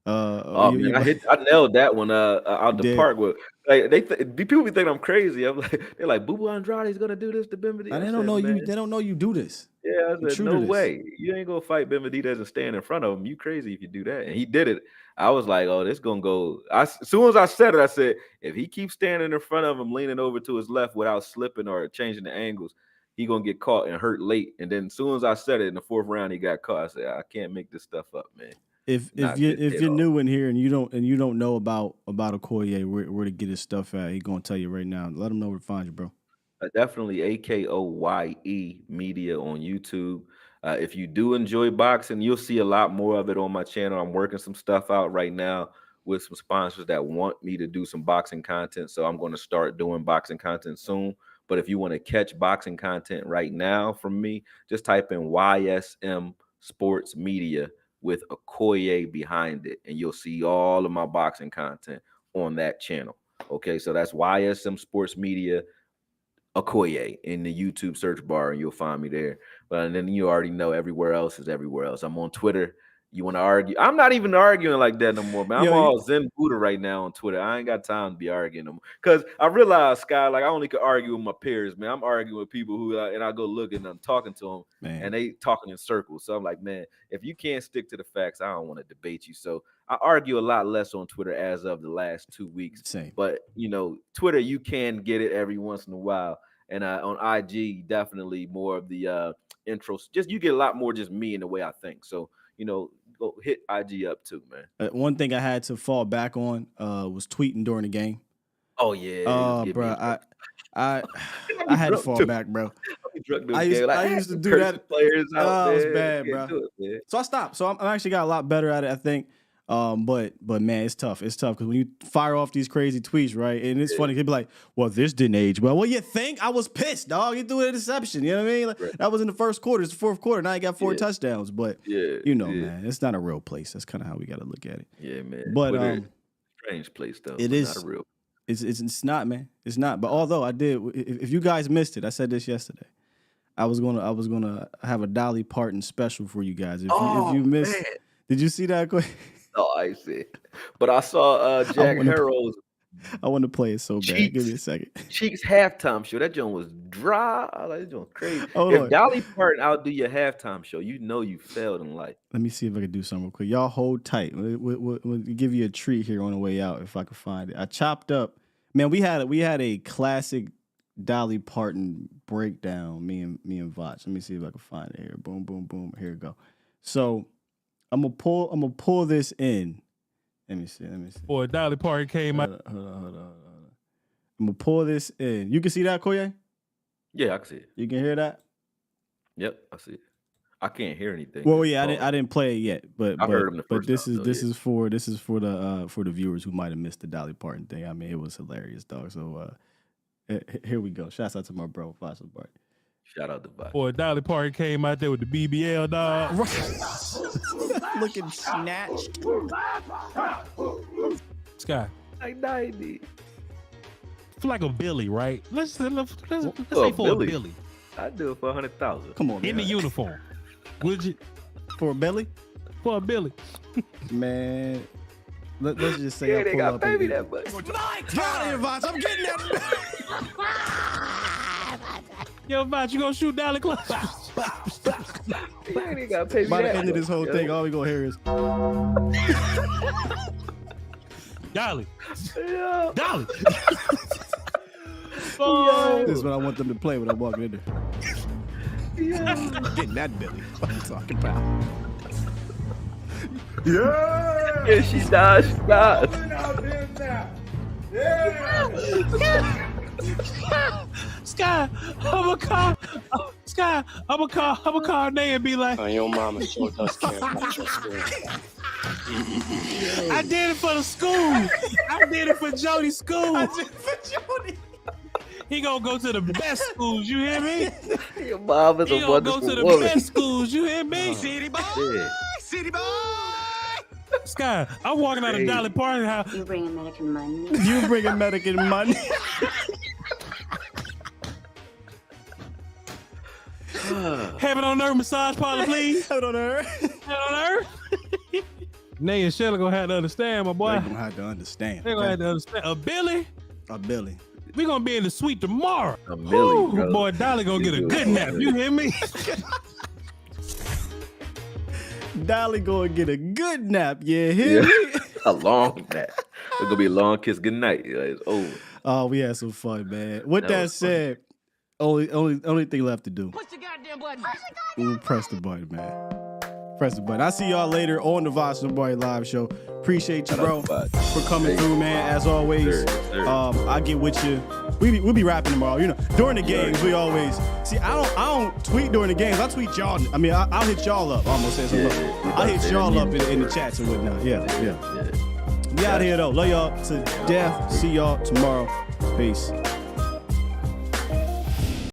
I nailed that one out the park with Like people be thinking I'm crazy. I'm like, they're like, Boo Boo Andrade's gonna do this to Benedict. They don't know you. They don't know you do this. Yeah, I You're said, true no to this. way. You ain't gonna fight Benedict and stand in front of him. You crazy if you do that. And he did it. I was like, oh, this gonna go. As soon as I said it, I said, if he keeps standing in front of him, leaning over to his left without slipping or changing the angles, he gonna get caught and hurt late. And then as soon as I said it in the 4th round, he got caught. I said, I can't make this stuff up, man. If you're new in here and you don't know about Akoye, where to get his stuff at, he gonna tell you right now. Let him know where to find you, bro. Definitely Akoye Media on YouTube. If you do enjoy boxing, you'll see a lot more of it on my channel. I'm working some stuff out right now with some sponsors that want me to do some boxing content. So I'm going to start doing boxing content soon. But if you want to catch boxing content right now from me, just type in YSM Sports Media with Akoye behind it, and you'll see all of my boxing content on that channel. Okay, so that's YSM Sports Media Akoye in the YouTube search bar, and you'll find me there. But and then you already know everywhere else is everywhere else. I'm on Twitter. You want to argue? I'm not even arguing like that no more, man. I'm all Zen Buddha right now on Twitter. I ain't got time to be arguing no more. Because I realize, Sky, like I only could argue with my peers, man. I'm arguing with people who, and I go look and I'm talking to them, and they talking in circles. So I'm like, man, if you can't stick to the facts, I don't want to debate you. So I argue a lot less on Twitter as of the last 2 weeks. Same. But, you know, Twitter, you can get it every once in a while. And on IG, definitely more of the intros. Just you get a lot more just me and the way I think. So, you know, go hit IG up too, man. One thing I had to fall back on was tweeting during the game. Oh yeah, bro, I had to fall back, bro. I used to do that. Players out it was there. bad, bro. It, so I stopped. So I'm actually got a lot better at it, I think. But man, it's tough. It's tough because when you fire off these crazy tweets, right? And it's funny, he'd be like, "Well, this didn't age well." Well, you think? I was pissed, dog. He threw an interception. You know what I mean? Like, that was in the first quarter. It's the 4th quarter. Now he got 4 touchdowns. But you know, man, it's not a real place. That's kind of how we got to look at it. Yeah, man. But strange place though. It is not a real. It's not, man. It's not. But although I did, if you guys missed it, I said this yesterday. I was gonna have a Dolly Parton special for you guys. If you missed, man. Did you see that? Oh, I see. But I saw Jack Harrow's. I want to play it so bad. Give me a second. Cheeks halftime show. That joint was dry. I like that joint crazy. If Dolly Parton outdo your halftime show, you know you failed in life. Let me see if I can do something real quick. Y'all hold tight. We'll give you a treat here on the way out if I can find it. I chopped up. Man, we had a classic Dolly Parton breakdown. Me and Vach. Let me see if I can find it here. Boom, boom, boom. Here we go. So. I'm gonna pull this in. Let me see. Boy, Dolly Parton came out. Hold on. I'm gonna pull this in. You can see that, Akoye? Yeah, I can see it. You can hear that? Yep, I see it. I can't hear anything. Well, yeah, I didn't play it yet, but I heard him the first this time, is for the viewers who might have missed the Dolly Parton thing. I mean, it was hilarious, dog. So here we go. Shouts out to my bro, Fossil Bart. Shout out to Bart. Boy, Dolly Parton came out there with the BBL, dog. Looking snatched. Sky. Like 90. For like a Billy, right? Let's say for a Billy. I'd do it for 100,000. Come on, in the uniform. Would you? For a Billy? For a Billy. Man. Let's just say I pull up. Pay me that much. I'm getting that. Yo, Vach, you gonna shoot Dolly close? You ain't gotta pay me By that the end of this whole thing, all we gonna hear is Dolly. Yeah. Dolly. This is what I want them to play when I'm walking in there. Yeah. Getting that Billy. What are you talking about? Yeah. Yeah, she died. She died. Yeah. Sky, I'm gonna call Nay and be like, your mama sure does care about your school. I did it for the school. I did it for Jody's school. I did it for Jody. He gonna go to the best schools, you hear me? Your mom is he a gonna go wonderful to the woman. best schools, you hear me? City boy, Yeah. city boy. Sky, I'm walking out of Dolly Parton house. You bring American money. You bring American money. Heaven on earth massage parlor, please. Heaven on earth. Heaven on earth. Nay and Shelly gonna have to understand, my boy. They're gonna have to understand. They're gonna have to understand. A Billy A Billy. We gonna be in the suite tomorrow. A million, bro. Boy, Dolly gonna get a good nap. You hear me? Dolly gonna get a good nap. You hear me? A long nap. It's gonna be a long kiss goodnight. It's over. Oh, we had some fun, man. With that said, only thing left to do. Push the goddamn button. Press the button, man. Press the button. I'll see y'all later on the Vox Nobody Live show. Appreciate you, bro, for coming through, man. As always, I get with you. We'll be rapping tomorrow. You know, during the games, we always see. I don't tweet during the games. I tweet y'all. I mean, I'll hit y'all up. I almost said something. I'll hit y'all up in the chats and whatnot. Yeah. We out here though. Love y'all to death. See y'all tomorrow. Peace.